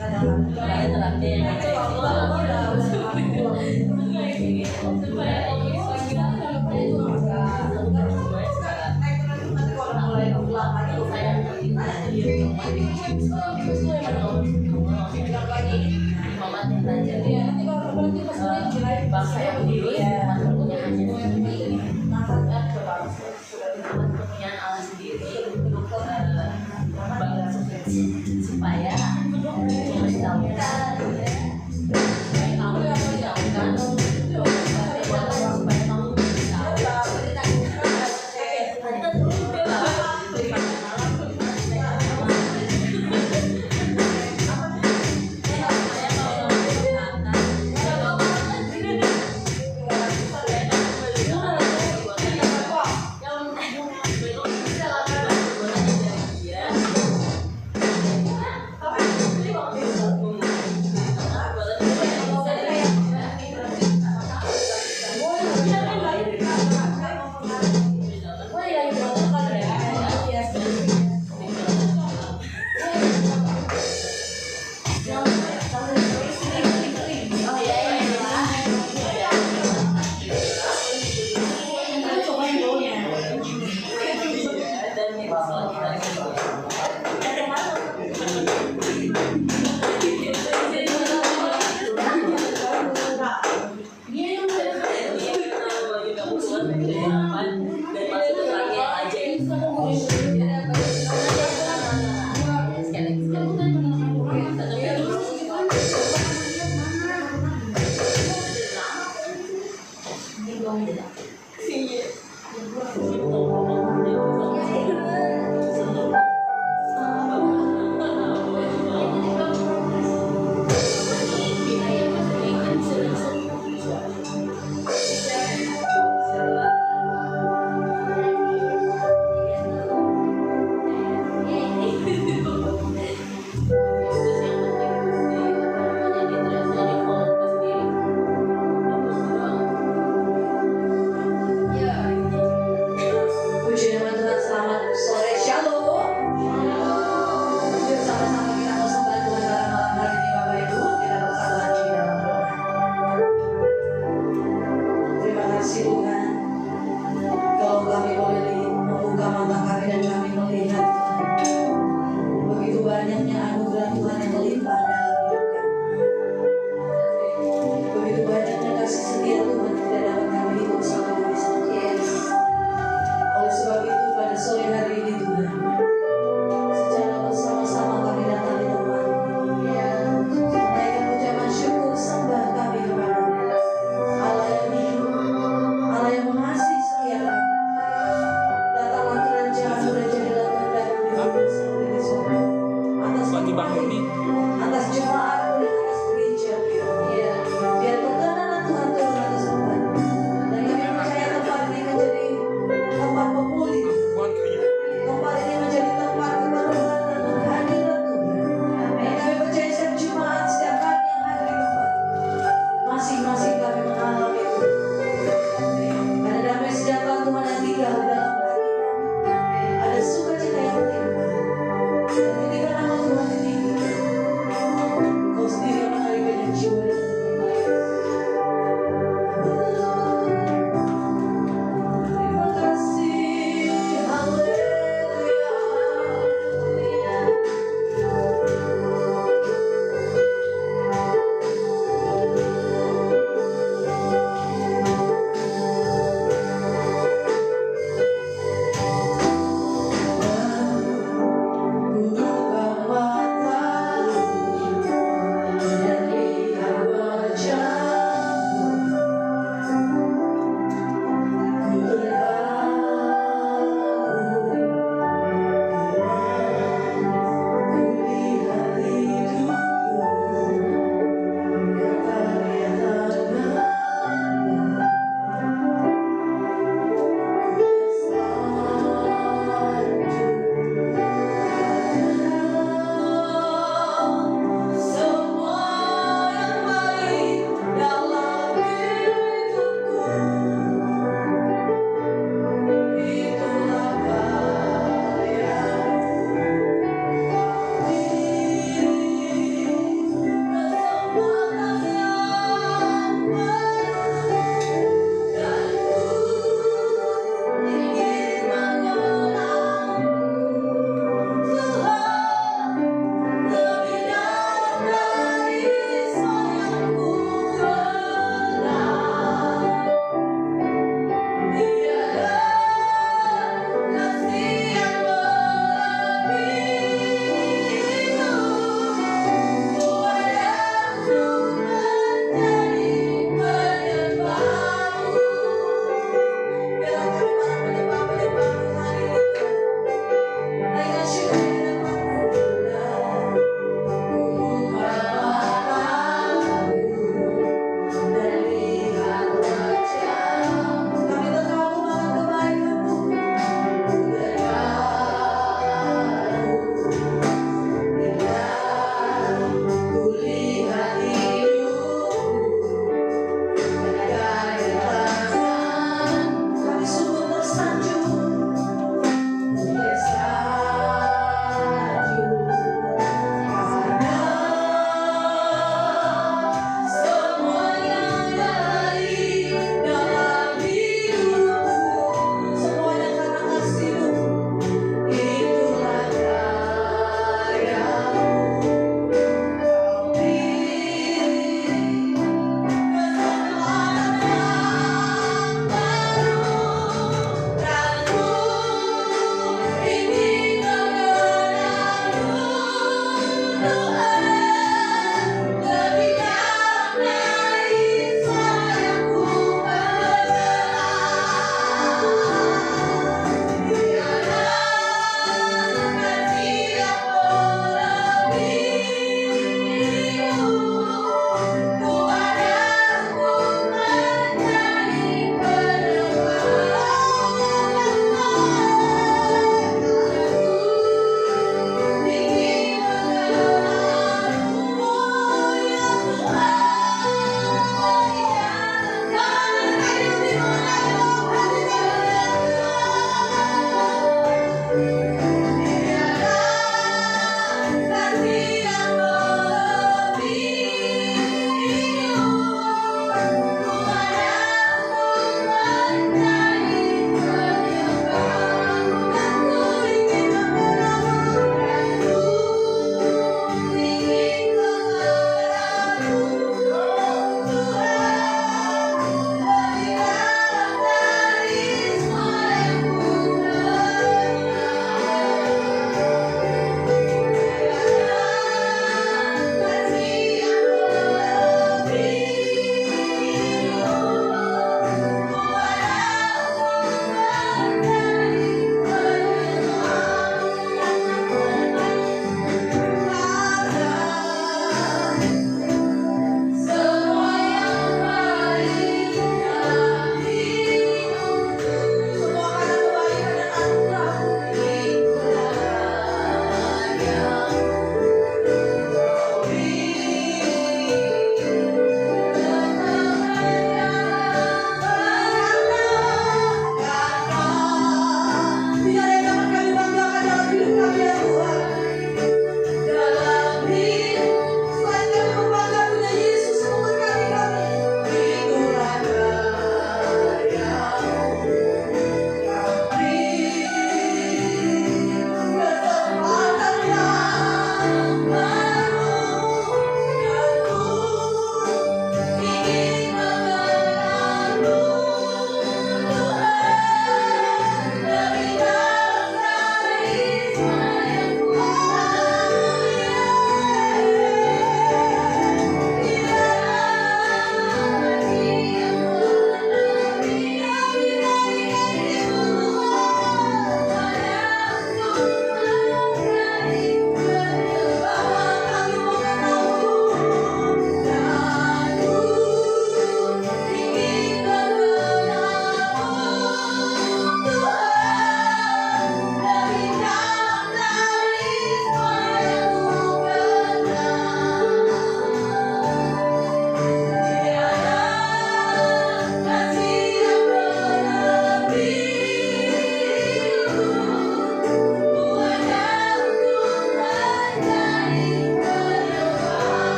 Supaya terapnya yang kayak bangsa yang dulu punya kepunyaan Allah sendiri supaya memberitahukan supaya kamu memberitahukan supaya kamu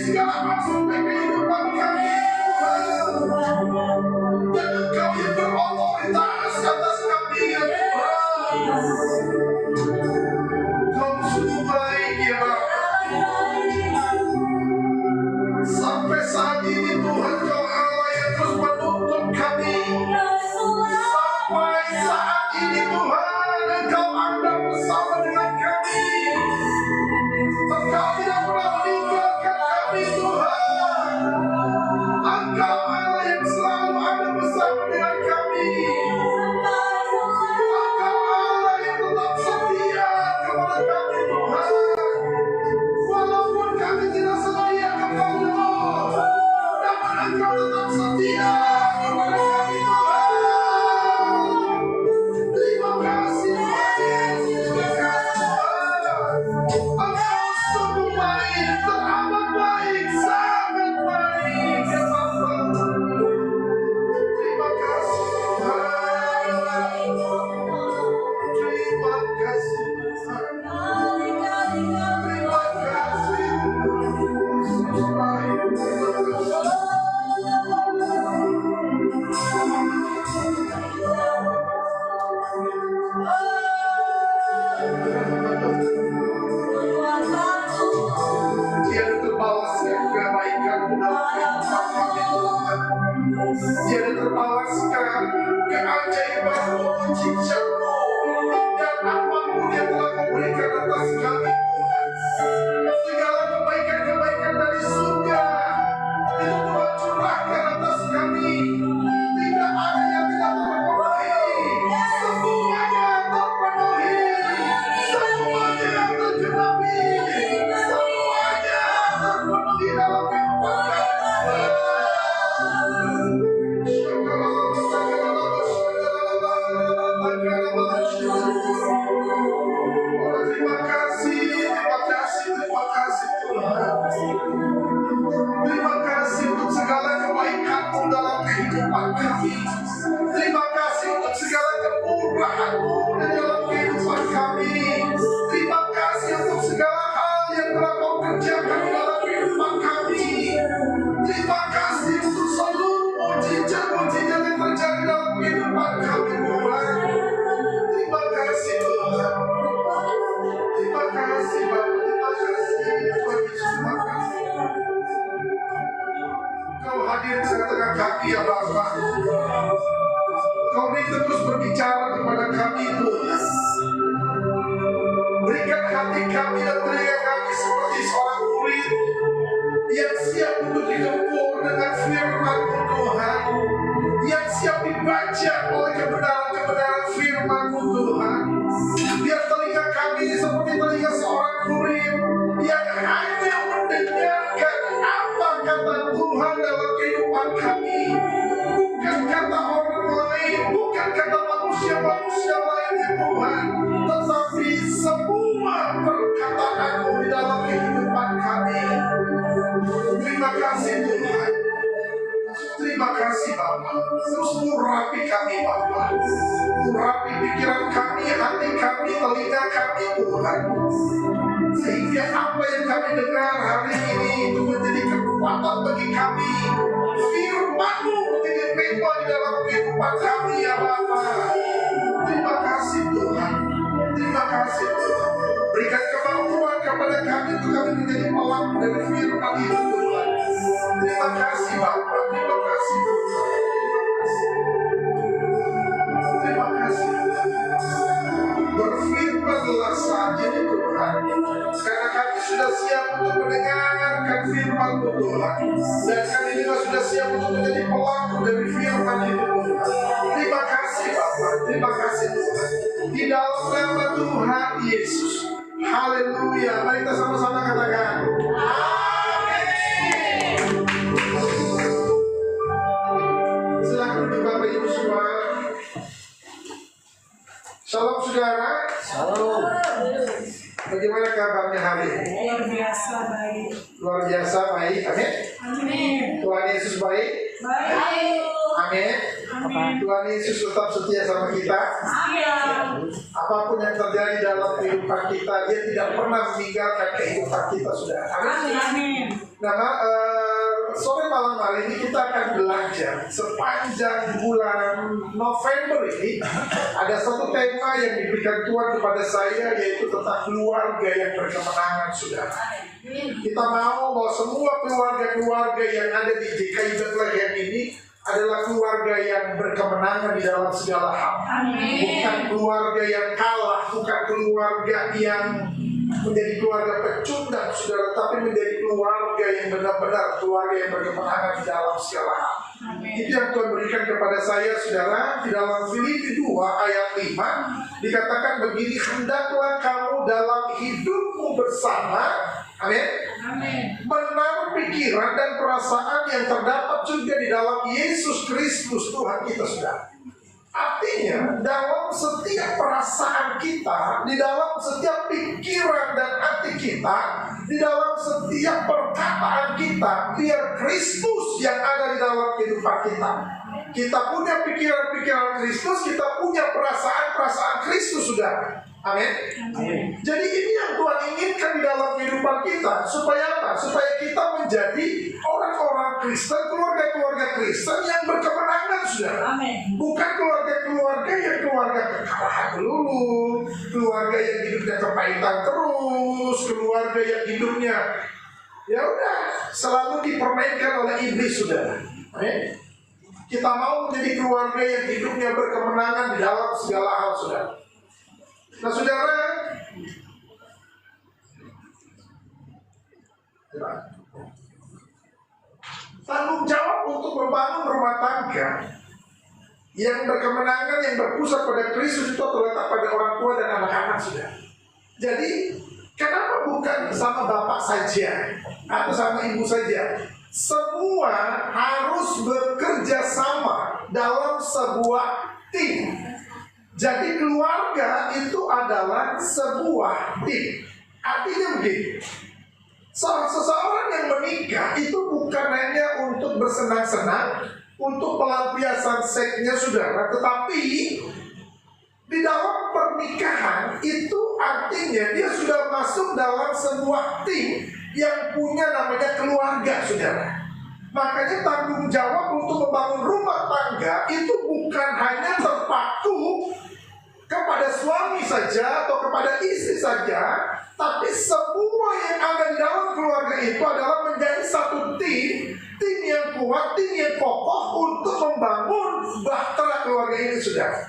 segala aspek kehidupan kami, Tuhan. Dan Engkau yang berotoritas atas kami, ya Tuhan. Kau sungguh baik, ya Bapa. Sampai saat ini Tuhan, Kau Allah yang terus menuntun kami. Sampai saat ini Tuhan, Engkau ada bersama dengan kami. Engkau tidak pernah meninggalkan kami, Tuhan. Engkau Allah yang selalu ada bersama dengan kami. Engkau Allah yang tetap setia kepada kami, Tuhan. Walaupun kami tidak setia kepada-Mu, namun Engkau tetap setia kepada kami, Tuhan. Terima kasih, Tuhan. Terima kasih, Tuhan. Engkau sungguh baik, teramat baik, sangat baik, ya Bapa. Terima kasih, Tuhan. Terima kasih, Tuhan. Terima kasih, Tuhan. Baik, terima kasih. Tiada terbalaskan kebaikan-Mu dalam kehidupan kami, Tuhan. Tiada terbalaskan keajaiban-Mu, mujizat-Mu, dan apapun yang telah Kau berikan atas kami, Tuhan. Segala kebaikan-kebaikan dari surga itu Tuhan curahkan atas kami. Tidak ada yang tidak terpenuhi. Semuanya terpenuhi. Semuanya tergenapi. Semuanya terpenuhi dalam kehidupan kami. Terima kasih, terima kasih, terima kasih, Tuhan. Terima kasih untuk segala kebaikan-Mu dalam kehidupan kami. Terima kasih untuk segala kemurahan-Mu dalam kehidupan kami. Terima kasih untuk segala hal yang telah Kau kerjakan dalam kehidupan kami. Terima kasih untuk seluruh mujizat-mujizat yang terjadi dalam kehidupan kami, Tuhan. Terima kasih, Tuhan. Terima kasih, Bapak. Terima kasih, Tuhan Yesus. Terima kasih. Kau hadir di tengah-tengah kami, ya Bapa. Kau bisa terus berbicara kepada kami, Tuhan. Berikan hati kami dan telinga kami seperti seorang murid yang siap untuk digempur dengan firman-Mu, Tuhan. Yang siap dibaca oleh kebenaran-kebenaran firman-Mu, Tuhan. Biar telinga kami seperti telinga seorang murid yang hanya mendengarkan apa kata Tuhan dalam kehidupan kami. Bukan kata orang lain, bukan kata manusia-manusia lainnya, Tuhan. Tetapi semua perkataan-Mu di dalam kehidupan kami. Terima kasih, Tuhan. Terima kasih, Bapa. Terus urapi kami, Bapa. Urapi pikiran kami, hati kami, telinga kami, Tuhan. Sehingga apa yang kami dengar hari ini itu menjadi kekuatan bagi kami. Firman-Mu menjadi rema di dalam kehidupan kami, ya Bapa. Terima kasih, Tuhan. Terima kasih, Tuhan. Berikan kemampuan kepada kami untuk kami menjadi pelaku dari firman itu, Tuhan. Terima kasih, Bapa. Terima kasih, Tuhan. Terima kasih, Tuhan. Berfirmanlah saja di Tuhan. Karena kami sudah siap untuk mendengarkan firman-Mu, Tuhan. Dan kami juga sudah siap untuk menjadi pelaku dari firman itu, Tuhan. Terima kasih, Bapa. Terima kasih, Tuhan. Di dalam nama Tuhan Yesus. Haleluya. Mari kita sama-sama katakan. Silakan duduk Bapak Ibu semua. Shalom saudara. Shalom. Bagaimana kabarnya hari ini? Luar biasa baik. Luar biasa baik. Amin. Amin. Tuhan Yesus baik. Baik. Amin. Tuhan Yesus tetap setia sama kita. Apapun yang terjadi dalam kehidupan kita, Dia tidak pernah meninggalkan kehidupan kita, saudara. Amin. Nah, sore malam hari ini kita akan belajar sepanjang bulan November ini. Ada satu tema yang diberikan Tuhan kepada saya, yaitu tentang keluarga yang berkemenangan, saudara. Kita mau bahwa semua keluarga-keluarga yang ada di GKI Bethlehem ini adalah keluarga yang berkemenangan di dalam segala hal. Amin. Bukan keluarga yang kalah, bukan keluarga yang menjadi keluarga pecundang, saudara, tapi menjadi keluarga yang benar-benar keluarga yang berkemenangan di dalam segala hal. Amin. Itu yang Tuhan berikan kepada saya, saudara. Di dalam Filipi 2 ayat 5 dikatakan begini, hendaklah kamu dalam hidupmu bersama, amin, menaruh pikiran dan perasaan yang terdapat juga di dalam Yesus Kristus Tuhan kita, saudara. Artinya, dalam setiap perasaan kita, di dalam setiap pikiran dan hati kita, di dalam setiap perkataan kita, biar Kristus yang ada di dalam kehidupan kita. Kita punya pikiran-pikiran Kristus, kita punya perasaan-perasaan Kristus, sudah. Amin. Jadi ini yang Tuhan inginkan di dalam kehidupan kita. Supaya apa? Supaya kita menjadi orang-orang Kristen, keluarga-keluarga Kristen yang berkemenangan, saudara. Amin. Bukan keluarga-keluarga yang keluarga kekalahan dulu, keluarga yang hidupnya kepahitan terus, keluarga yang hidupnya ya udah selalu dipermainkan oleh iblis, saudara. Amin. Kita mau menjadi keluarga yang hidupnya berkemenangan di dalam segala hal, saudara. Nah, saudara, tanggung jawab untuk membangun rumah tangga yang berkemenangan, yang berpusat pada Kristus itu terletak pada orang tua dan anak-anak, saudara. Jadi, kenapa bukan sama bapak saja atau sama ibu saja? Semua harus bekerja sama dalam sebuah tim. Jadi keluarga itu adalah sebuah tim. Artinya begini, seseorang yang menikah itu bukan hanya untuk bersenang-senang, untuk pelampiasan seksnya, saudara, tetapi di dalam pernikahan itu artinya dia sudah masuk dalam sebuah tim yang punya namanya keluarga, saudara. Makanya tanggung jawab untuk membangun rumah tangga itu bukan hanya terpaku kepada suami saja atau kepada istri saja, tapi semua yang ada di dalam keluarga itu adalah menjadi satu tim yang kuat, tim yang kokoh untuk membangun bahtera keluarga ini, saudara.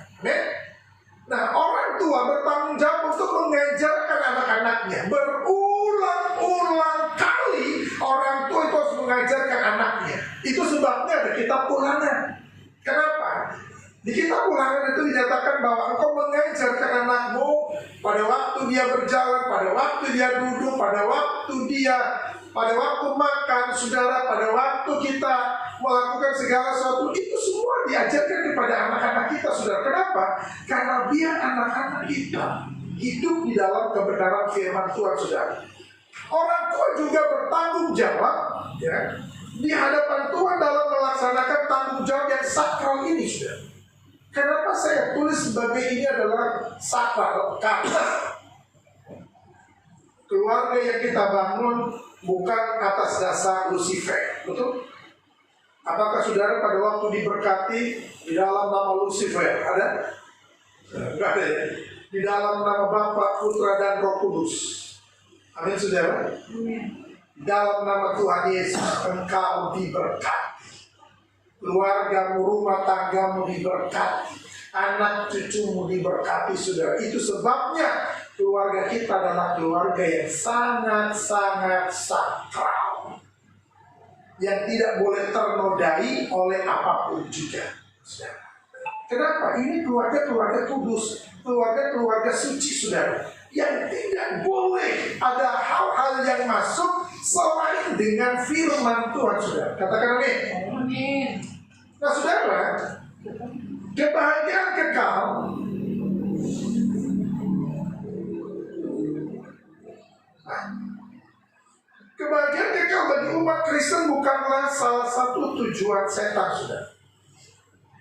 Nah, orang tua bertanggung jawab untuk mengajarkan anak-anaknya. Berulang-ulang kali orang tua itu harus mengajarkan anaknya. Itu sebabnya ada kitab Ulangan. Kenapa? Di kitab Ulangan itu dinyatakan bahwa engkau mengajarkan anakmu pada waktu dia berjalan, pada waktu dia duduk, pada waktu makan, saudara, pada waktu kita melakukan segala sesuatu, itu semua diajarkan kepada anak-anak kita, saudara. Kenapa? Karena biar anak-anak kita hidup di dalam kebenaran firman Tuhan, saudara. Orang tua juga bertanggung jawab, ya, di hadapan Tuhan dalam melaksanakan tanggung jawab yang sakral ini, saudara. Kenapa saya tulis sebagai ini adalah sakral? Karena keluarga yang kita bangun bukan atas dasar Lucifer, betul? Apakah saudara pada waktu diberkati di dalam nama Lucifer? Ada? Enggak ada ya? Di dalam nama Bapa, Putra, dan Roh Kudus. Amin, saudara? Dalam nama Tuhan Yesus engkau diberkati. Keluargamu, rumah tanggamu diberkati, anak cucumu diberkati, saudara. Itu sebabnya keluarga kita adalah keluarga yang sangat-sangat sakral, yang tidak boleh ternodai oleh apapun juga, saudara. Kenapa? Ini keluarga-keluarga kudus, keluarga-keluarga suci, saudara, yang tidak boleh ada hal-hal yang masuk selain dengan firman Tuhan, saudara. Katakan amin. Amin. Nah, saudara, kebahagiaan kekal kebahagiaan kekal bagi umat Kristen bukanlah salah satu tujuan setan, saudara.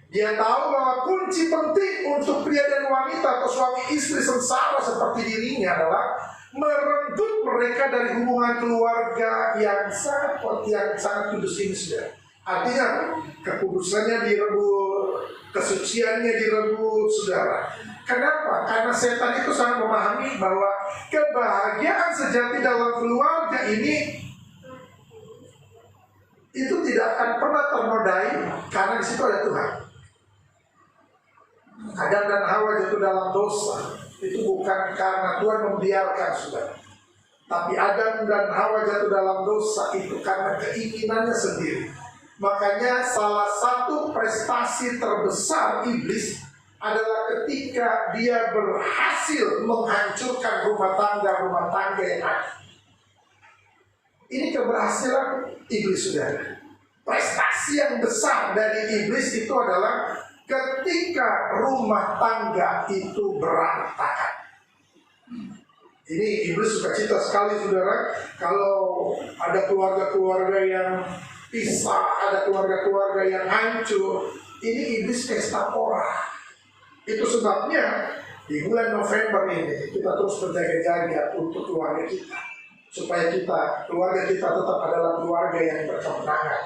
Dia tahu bahwa kunci penting untuk pria dan wanita atau suami istri sengsara seperti dirinya adalah merenggut mereka dari hubungan keluarga yang sangat kudus ini, sudah. Artinya kekudusannya direbut, kesuciannya direbut, saudara. Kenapa? Karena setan itu sangat memahami bahwa kebahagiaan sejati dalam keluarga ini itu tidak akan pernah ternodai karena di situ ada Tuhan. Adam dan Hawa jatuh dalam dosa itu bukan karena Tuhan membiarkan, saudara. Tapi Adam dan Hawa jatuh dalam dosa itu karena keinginannya sendiri. Makanya salah satu prestasi terbesar iblis adalah ketika dia berhasil menghancurkan rumah tangga yang ada. Ini keberhasilan iblis, saudara. Prestasi yang besar dari iblis itu adalah ketika rumah tangga itu berantakan. Ini iblis suka cita sekali, saudara. Kalau ada keluarga-keluarga yang pisah, ada keluarga-keluarga yang hancur, ini iblis pesta pora. Itu sebabnya di bulan November ini kita terus berjaga-jaga untuk keluarga kita, supaya keluarga kita tetap adalah keluarga yang berkemenangan.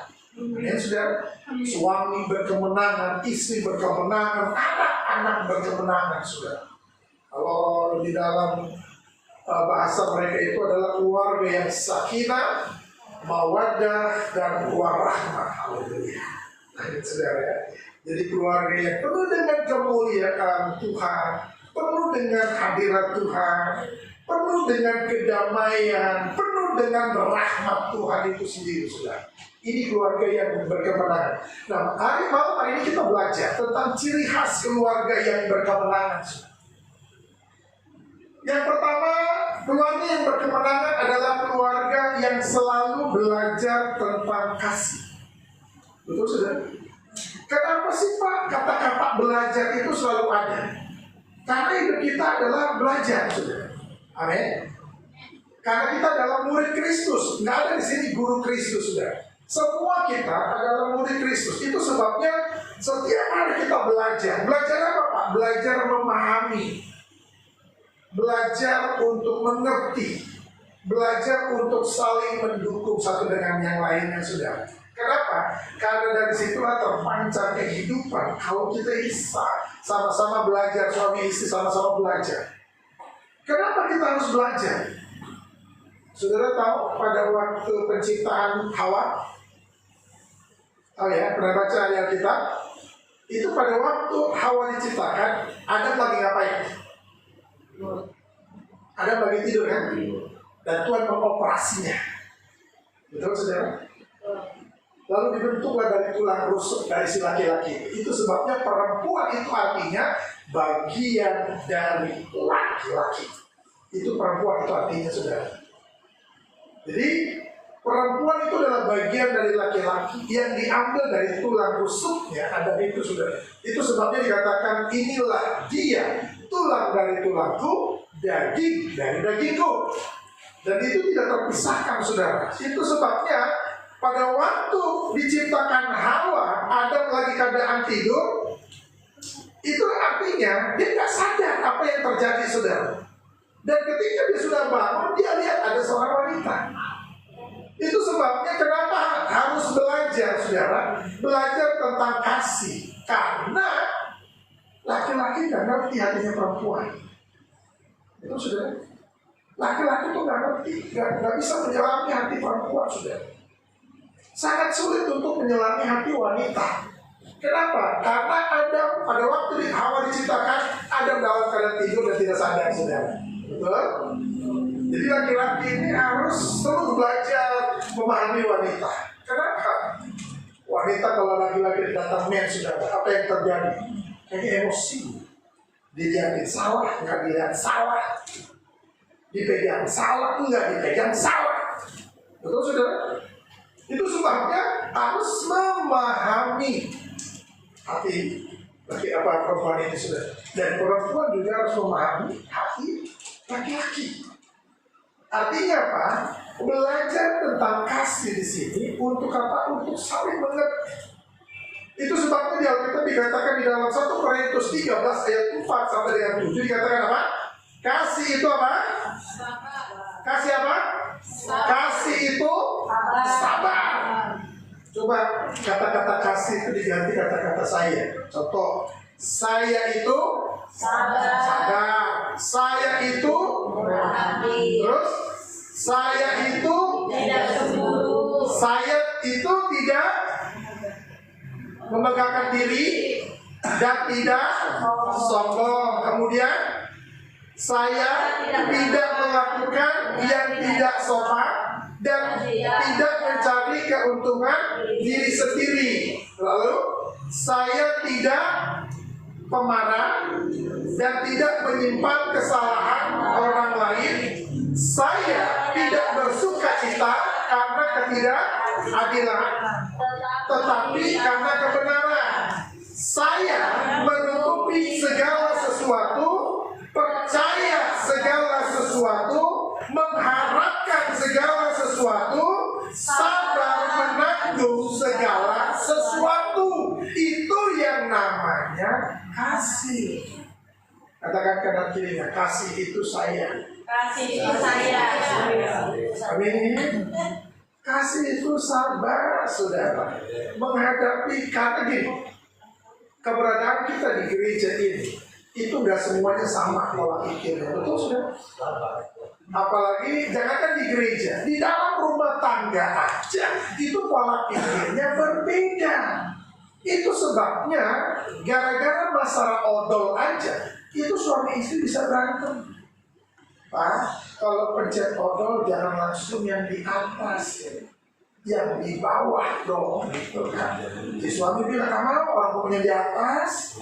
Ya, sudah, suami berkemenangan, istri berkemenangan, anak-anak berkemenangan, sudah. Kalau di dalam bahasa mereka itu adalah keluarga yang sakinah, mawaddah, dan warahmah. Haleluya. Nah, saudara ya. Jadi keluarga yang penuh dengan kemuliaan Tuhan, penuh dengan hadirat Tuhan, penuh dengan kedamaian, penuh dengan rahmat Tuhan itu sendiri, saudara. Ini keluarga yang berkemenangan. Nah, malam hari ini kita belajar tentang ciri khas keluarga yang berkemenangan. Yang pertama, keluarga yang berkemenangan adalah keluarga yang selalu belajar tentang kasih. Betul, saudara? Kenapa sih, Pak, kata-kata belajar itu selalu ada? Karena hidup kita adalah belajar, saudara. Amin. Karena kita adalah murid Kristus. Nggak ada di sini guru Kristus, saudara. Semua kita adalah murid Kristus. Itu sebabnya setiap hari kita belajar. Belajar apa, Pak? Belajar memahami. Belajar untuk mengerti. Belajar untuk saling mendukung satu dengan yang lainnya, saudara. Kenapa? Karena dari situlah terpancar kehidupan. Kalau kita bisa sama-sama belajar, suami istri sama-sama belajar. Kenapa kita harus belajar? Saudara tahu pada waktu penciptaan Hawa? Oh ya, pernah baca ayat kita? Itu pada waktu Hawa diciptakan, Adam lagi ngapain? Adam lagi tidur, kan? Dan Tuhan mengoperasinya. Betul, saudara? Lalu dibentuklah dari tulang rusuk dari si laki-laki. Itu sebabnya perempuan itu artinya bagian dari laki-laki. Itu perempuan itu artinya, saudara. Jadi perempuan itu adalah bagian dari laki-laki yang diambil dari tulang rusuknya. Ada itu, saudara. Itu sebabnya dikatakan inilah dia, tulang dari tulangku, daging dari dagingku. Dan itu tidak terpisahkan, saudara. Itu sebabnya pada waktu diciptakan Hawa, Adam lagi keadaan tidur. Itu artinya dia nggak sadar apa yang terjadi, saudara. Dan ketika dia sudah bangun, dia lihat ada seorang wanita. Itu sebabnya kenapa harus belajar, saudara. Belajar tentang kasih. Karena laki-laki nggak ngerti hatinya perempuan. Itu, saudara. Laki-laki itu nggak ngerti, nggak bisa menyelami hati perempuan, saudara. Sangat sulit untuk menyelami hati wanita. Kenapa? Karena Adam pada waktu Hawa diciptakan, Adam dalam keadaan tidur dan tidak sadar, saudara. Betul? Jadi laki-laki ini harus terus belajar memahami wanita. Kenapa? Wanita kalau laki-laki datang men, saudara, apa yang terjadi? Kayaknya emosi. Dilihatin salah, nggak dilihat salah. Dipegang salah, enggak dipegang salah. Betul, saudara? Itu sebabnya harus memahami hati perempuan ini, saudara. Dan perempuan juga harus memahami hati laki-laki. Artinya apa? Belajar tentang kasih di sini untuk apa? Untuk saling mengerti. Itu sebabnya di Alkitab dikatakan di dalam 1 Korintus 13 ayat 4 sampai dengan 7 dikatakan apa? Kasih itu apa? Kasih apa? Kasih itu sabar. Coba kata-kata kasih itu diganti kata-kata saya. Contoh, saya itu sabar. Saya itu terus saya itu tidak cemburu. Saya itu tidak memegahkan diri dan tidak sombong. Kemudian saya tidak melakukan yang tidak sopan dan tidak mencari keuntungan diri sendiri. Lalu saya tidak pemarah dan tidak menyimpan kesalahan orang lain. Saya tidak bersuka cita karena ketidakadilan, tetapi karena kebenaran. Saya menutupi segala sesuatu, percaya segala sesuatu, mengharapkan segala sesuatu, sabar menanggung segala sesuatu. Itu yang namanya kasih. Katakan kanan kirinya, kasih itu saya. Kasih itu saya. Amin. Kasih itu sabar, saudara. Menghadapi karena gini, keberadaan kita di gereja ini itu gak semuanya sama pola pikirnya, betul sudah? Apalagi jangankan di gereja, di dalam rumah tangga aja itu pola pikirnya berbeda. Itu sebabnya gara-gara masalah odol aja itu suami istri bisa berantem. Pak, kalau pencet odol jangan langsung yang di atas, yang di bawah dong, gitu kan. Si suami bilang, kamu orang punya di atas,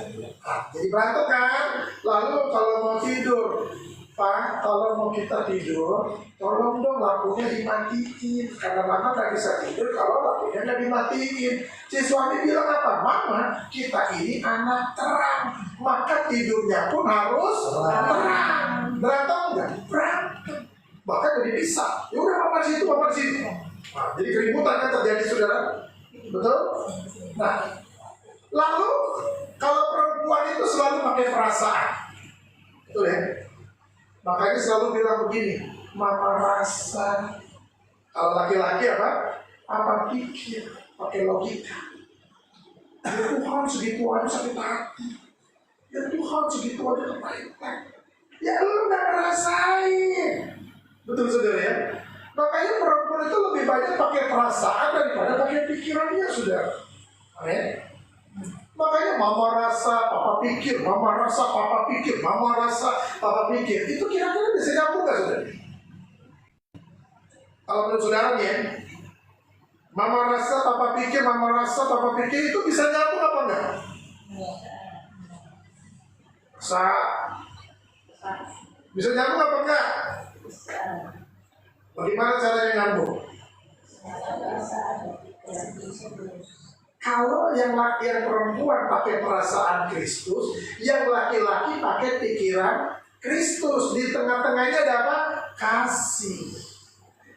jadi berantem kan. Lalu kalau mau tidur, Pak, kalau mau kita tidur, tolong dong lampunya dimatiin, karena mama nggak bisa tidur kalau lampunya nggak dimatiin. Si suami bilang apa? Mama, kita ini anak terang, maka tidurnya pun harus terang. Berantem enggak? Berantem. Bahkan jadi pisah. Ya udah papa di situ, papa di situ. Nah, jadi keributan kan terjadi, saudara. Betul? Nah, lalu kalau perempuan itu selalu pakai perasaan, betul ya? Makanya selalu bilang begini, mama rasa. Kalau laki-laki apa? Apa pikir? Pakai logika. Ya Tuhan segitu aja sakit hati. Ya Tuhan segitu aja kepahitan. Ya lu gak ngerasain. Betul saudara ya. Makanya perempuan itu lebih banyak pakai perasaan daripada pakai pikirannya, saudara. Amin. Makanya mama rasa, papa pikir, mama rasa, papa pikir, mama rasa, papa pikir. Itu kira-kira bisa nyambung gak, saudara? Kalau menurut saudara nih ya, mama rasa, papa pikir, mama rasa, papa pikir, itu bisa nyambung apa enggak? Bisa nyambung apa enggak? Bagaimana caranya nyambung? Kalau yang perempuan pakai perasaan Kristus, yang laki-laki pakai pikiran Kristus. Di tengah-tengahnya ada apa? Kasih.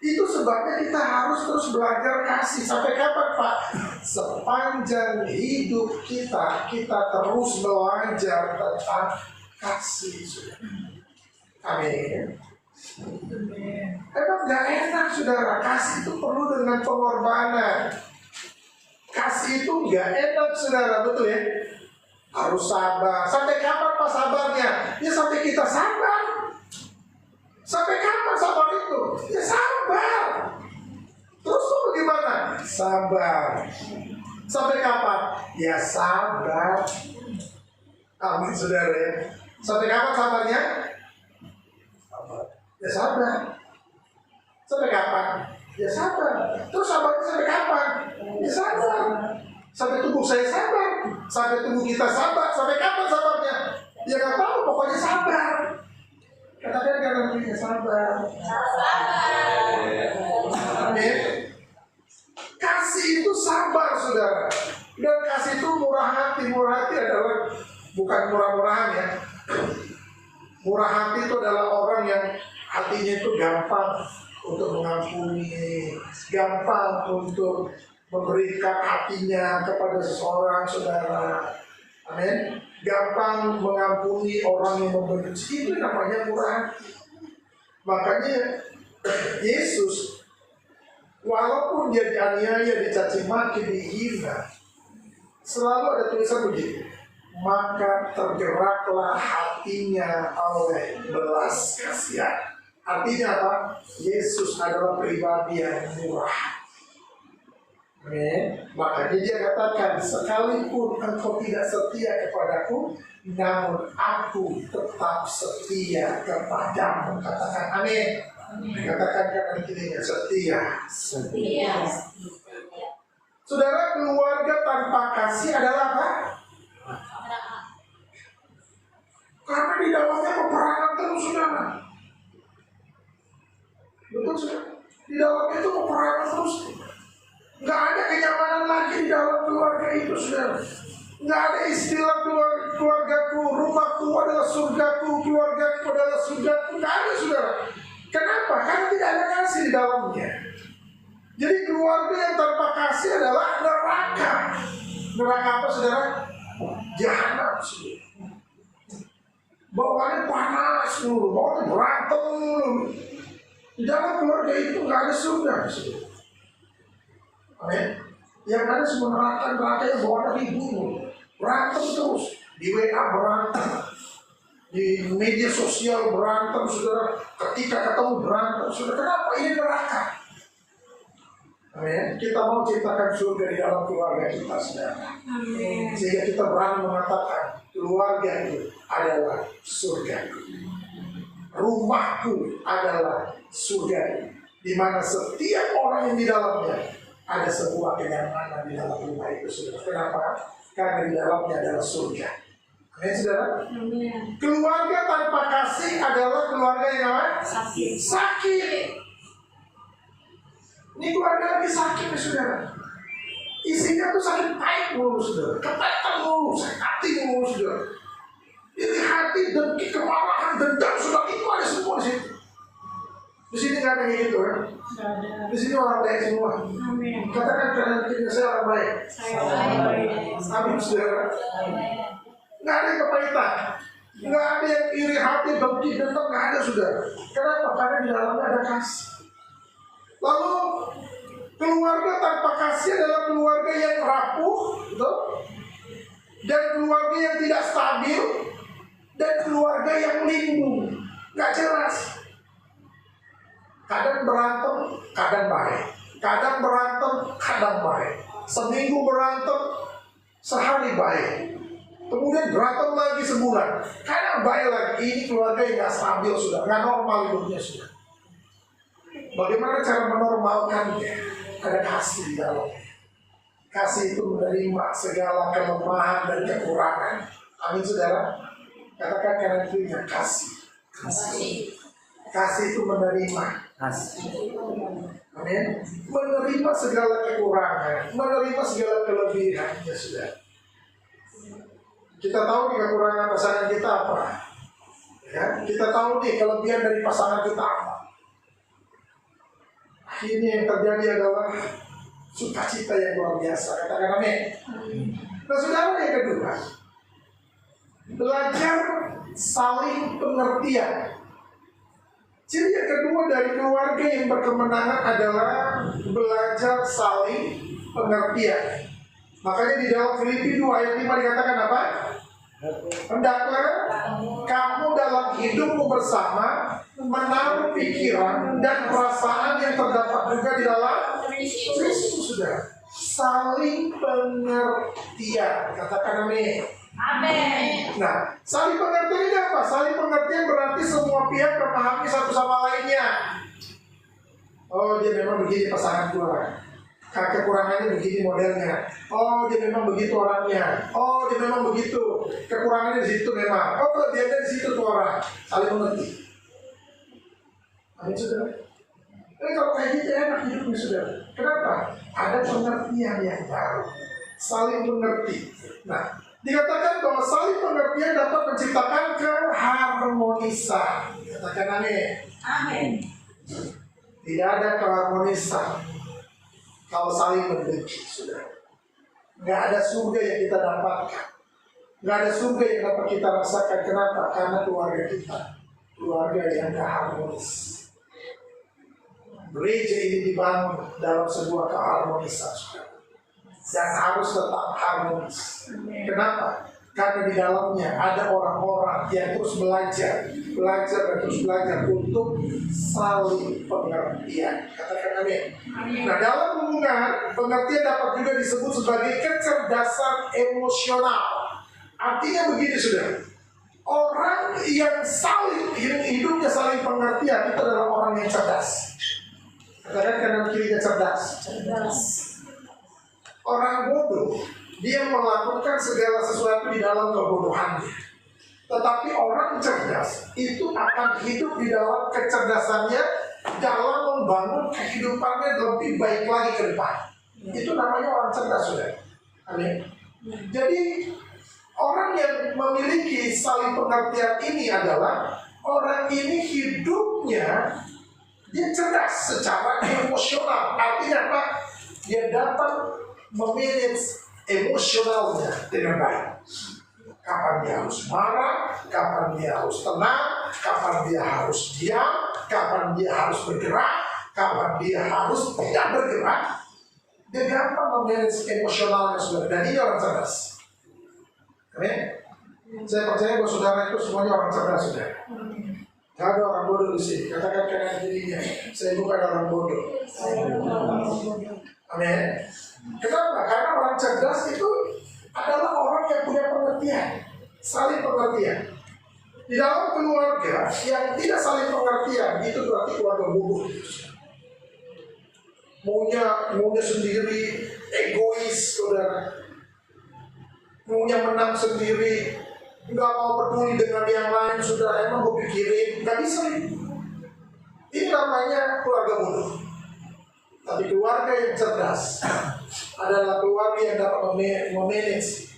Itu sebabnya kita harus terus belajar kasih. Sampai kapan, Pak? Sepanjang hidup kita terus belajar tentang kasih. Amin. Emang gak enak, saudara. Kasih itu perlu dengan pengorbanan. Kasih itu gak enak, saudara. Betul ya? Harus sabar. Sampai kapan Pak sabarnya? Ya sampai kita sabar. Sampai kapan sabar itu? Ya sabar. Terus tuh bagaimana? Sabar. Sampai kapan? Ya sabar. Amin, saudara ya. Sampai kapan sabarnya? Ya sabar. Sampai kapan? Ya sabar. Terus sabarnya sampai kapan? Ya sabar. Sampai tubuh saya sabar. Sampai tubuh kita sabar. Sampai kapan sabarnya? Ya gak tahu, pokoknya sabar. Katakan kanan kirinya sabar. Amin. Kasih itu sabar, saudara. Dan kasih itu murah hati. Murah hati adalah bukan murah-murahan ya. Murah hati itu adalah orang yang hatinya itu gampang untuk mengampuni, gampang untuk memberikan hatinya kepada seseorang, saudara. Amin. Gampang mengampuni orang yang membenci, itu namanya murah hati. Makanya Yesus, walaupun dia dianiaya, dicaci maki, dihina, selalu ada tulisan begini: maka tergeraklah hatinya oleh belas kasihan. Artinya apa? Yesus adalah pribadi yang murah. Makanya dia katakan, sekalipun engkau tidak setia kepadaku, namun aku tetap setia kepadamu. Katakan amin. Katakan kanan kirinya, setia. Setia. Saudara, keluarga tanpa kasih adalah apa? Karena di dalamnya peperangan terus, saudara. Betul, saudara. Di dalamnya itu peperangan terus. Nggak ada kenyamanan lagi di dalam keluarga itu, saudara. Nggak ada istilah keluargaku, rumahku adalah surgaku, keluargaku adalah surgaku. Nggak ada, saudara. Kenapa? Karena tidak ada kasih di dalamnya. Jadi keluarga yang tanpa kasih adalah neraka. Neraka apa, saudara? Jahanam, saudara. Bawaannya panas dulu, bawaannya berantem dulu. Di dalam keluarga itu nggak ada surga, saudara. Amin. Yang ada semua neraka yang bawa ribu, berantem terus, di WA berantem, di media sosial berantem, saudara. Ketika ketemu berantem, saudara. Kenapa? Ini neraka. Amin. Kita mau ciptakan surga di dalam keluarga kita, saudara. Amin. Sehingga kita berani mengatakan keluarga itu adalah surga. Rumahku adalah surga, di mana setiap orang yang di dalamnya ada sebuah kenyamanan di dalam rumah itu, saudara. Kenapa? Karena di dalamnya adalah surga. Amin, saudara. Amin. Keluarga tanpa kasih adalah keluarga yang apa? Sakit. Sakit. Ini keluarga lagi sakit, ya, saudara. Isinya tuh sakit pahit mulu, saudara. Ketekan mulu, sakit hati mulu, saudara. Ini hati, dengki, kemarahan, dendam, saudara, itu ada semua di situ. Di sini nggak ada gitu, kan? Di sini orang baik semua. Amin. Katakan kanan kiri, saya orang baik. Saya baik. Amin, saudara. Nggak ada yang kepahitan, nggak ada yang iri hati, dengki, dendam, nggak ada, saudara. Kenapa? Karena di dalamnya ada kasih. Lalu keluarga tanpa kasih adalah keluarga yang rapuh, betul? Dan keluarga yang tidak stabil, dan keluarga yang linglung, nggak jelas. Kadang berantem, kadang baik. Kadang berantem, kadang baik. Seminggu berantem, sehari baik. Kemudian berantem lagi sebulan, kadang baik lagi. Ini keluarga yang nggak stabil, sudah nggak normal hidupnya, sudah. Bagaimana cara menormalkannya? Ada kasih di dalamnya. Kasih itu menerima segala kelemahan dan kekurangan. Amin, saudara. Katakan kanan kirinya, kasih. Kasih itu menerima. Amin. Menerima segala kekurangan, menerima segala kelebihannya, sudah. Kita tahu nih kekurangan pasangan kita apa, ya. Kita tahu nih kelebihan dari pasangan kita apa. Ini yang terjadi adalah sukacita yang luar biasa. Katakan amin. Nah, saudara, yang kedua, belajar saling pengertian. Ciri yang kedua dari keluarga yang berkemenangan adalah belajar saling pengertian. Makanya di dalam Filipi 2 ayat 5 dikatakan apa? Hendaklah kamu dalam hidupmu bersama menaruh pikiran dan perasaan yang terdapat juga di dalam Kristus, sudah. Saling pengertian. Katakan amin. Amin. Nah, saling pengertian ini apa? Saling pengertian berarti semua pihak memahami satu sama lainnya. Oh, dia memang begini pasangan gua. Kekurangannya begini modelnya. Oh, dia memang begitu orangnya. Oh, dia memang begitu. Kekurangannya di situ memang. Oh, kelebihannya di situ tuh orang. Saling mengerti. Amin, saudara. Tapi kalau kayak gitu enak hidupnya, saudara. Kenapa? Ada pengertian yang baru. Saling mengerti. Nah, dikatakan bahwa saling pengertian dapat menciptakan keharmonisan. Katakan amin. Amin. Tidak ada keharmonisan kalau saling membenci, sudah. Nggak ada surga yang kita dapatkan. Nggak ada surga yang dapat kita rasakan. Kenapa? Karena keluarga kita, keluarga yang nggak harmonis. Gereja ini dibangun dalam sebuah keharmonisan, dan harus tetap harmonis. Kenapa? Karena di dalamnya ada orang-orang yang terus belajar dan terus belajar untuk saling pengertian. Katakan amin. Nah, dalam hubungan, pengertian dapat juga disebut sebagai kecerdasan emosional. Artinya begini, sudah. Orang yang hidupnya saling pengertian itu adalah orang yang cerdas. Katakan kanan kirinya cerdas. Orang bodoh, dia melakukan segala sesuatu di dalam kebodohannya. Tetapi orang cerdas itu akan hidup di dalam kecerdasannya, dalam membangun kehidupannya lebih baik lagi ke depan. Itu namanya orang cerdas, sudah. Amin. Jadi orang yang memiliki saling pengertian ini adalah orang ini hidupnya dia cerdas secara emosional. Artinya apa? Dia dapat memanage emosionalnya dengan baik. Kapan dia harus marah, kapan dia harus tenang, kapan dia harus diam, kapan dia harus bergerak, kapan dia harus tidak bergerak. Dia dapat memanage emosionalnya, saudara. Dan ini orang cerdas. Amin. Saya percaya bahwa saudara itu semuanya orang cerdas, saudara. Tidak ada orang bodoh di sini. Katakan kanan dirinya, saya bukan orang bodoh. Amin. Kenapa? Karena orang cerdas itu adalah orang yang punya pengertian, saling pengertian. Di dalam keluarga yang tidak saling pengertian, itu berarti keluarga bodoh. Maunya sendiri, egois, saudara. Maunya menang sendiri, nggak mau peduli dengan yang lain, saudara. Emang gue pikirin, nggak bisa. Ini namanya keluarga bodoh. Tapi keluarga yang cerdas adalah keluarga yang dapat memanage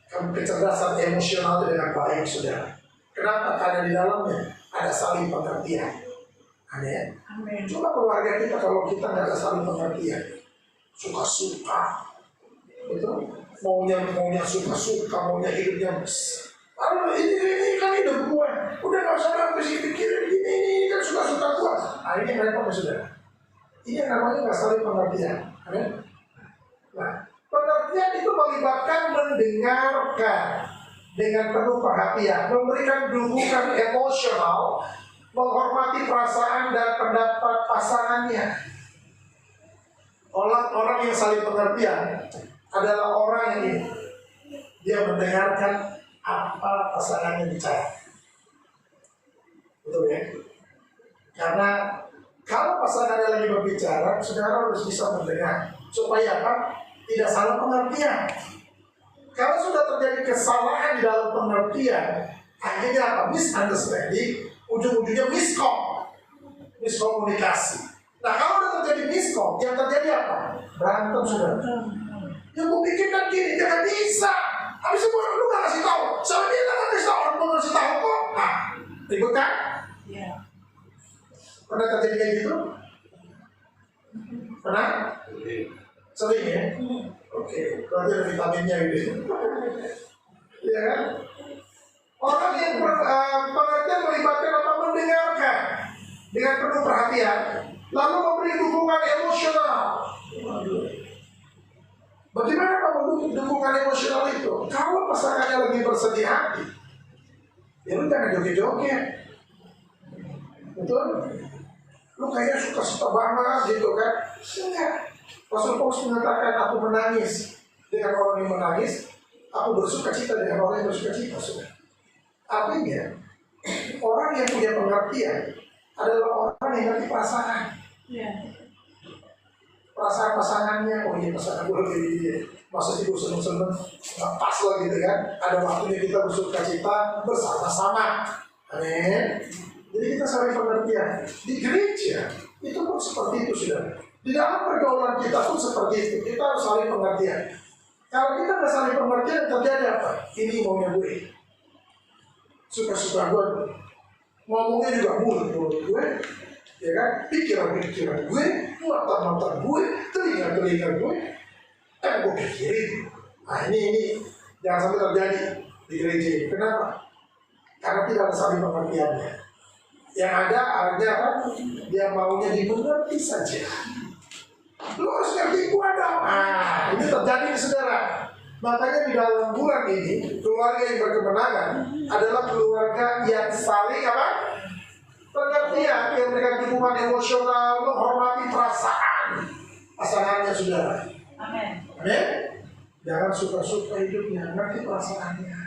kecerdasan emosional dengan baik, saudara. Kenapa? Karena di dalamnya ada saling pengertian. Amin. Coba keluarga kita, kalau kita nggak ada saling pengertian, suka-suka, betul? Maunya suka-suka, maunya hidupnya besar. Ini kan hidup gue, udah nggak usah pikirin ini kan suka-suka gue. Nah, ini mereka, saudara. Ini yang namanya nggak saling pengertian. Amin. Nah, pengertian itu melibatkan mendengarkan dengan penuh perhatian, memberikan dukungan emosional, menghormati perasaan dan pendapat pasangannya. Orang yang saling pengertian adalah orang yang ini, dia mendengarkan apa pasangannya bicara. Betul ya? Karena kalau pasangannya lagi berbicara, saudara harus bisa mendengar. Supaya apa? Tidak salah pengertian. Kalau sudah terjadi kesalahan di dalam pengertian, akhirnya apa? Misunderstanding, ujung-ujungnya miskomunikasi. Nah, kalau sudah terjadi miskom, yang terjadi apa? Berantem, saudara. Yang gue pikirkan gini, jangan bisa. Habis itu lu gak kasih tahu. Soalnya dia gak kasih tahu, orang ngasih tahu kok. Nah, ribut kan? Iya. Pernah terjadi kayak gitu? Pernah? Sering ya? Oke, berarti ada vitaminnya gitu. Iya kan? Orang yang pengertian melibatkan apa? Mendengarkan dengan penuh perhatian, lalu memberi dukungan emosional. Bagaimana kamu dukungan emosional itu? Kalau pasangannya lagi bersedih hati, ya lu jangan joget-joget. Betul? Lu kayaknya suka-suka banget gitu kan? Enggak. Rasul Paulus mengatakan, aku menangis dengan orang yang menangis, aku bersuka cita dengan orang yang bersuka cita. Sudah. Artinya, orang yang punya pengertian adalah orang yang ngerti perasaan. Perasaan pasangannya, oh iya pasangan gue lagi masa sih gue seneng-seneng, nggak pas lah gitu kan? Ada waktunya kita bersuka cita bersama-sama. Amin. Jadi kita saling pengertian. Di gereja itu pun seperti itu, sudah. Di dalam pergaulan kita pun seperti itu. Kita harus saling pengertian. Kalau kita nggak saling pengertian, terjadi apa? Ini maunya gue, suka-suka gue, ngomongnya juga mulut gue. ya kan? Pikiran-pikiran gue, mata-mata gue, telinga-telinga gue, gue pikirin. Nah ini jangan sampai terjadi di gereja ini. Kenapa? Karena tidak ada saling pengertiannya. Yang ada artinya apa? Dia maunya dimengerti saja. Lu harus ngerti gua dong. Nah, ini terjadi saudara. Makanya di dalam bulan ini keluarga yang berkemenangan adalah keluarga yang saling apa? Pengertian, yang memberikan dukungan emosional, menghormati perasaan pasangannya saudara. Amin. Amin. Jangan suka-suka hidupnya, ngerti perasaannya.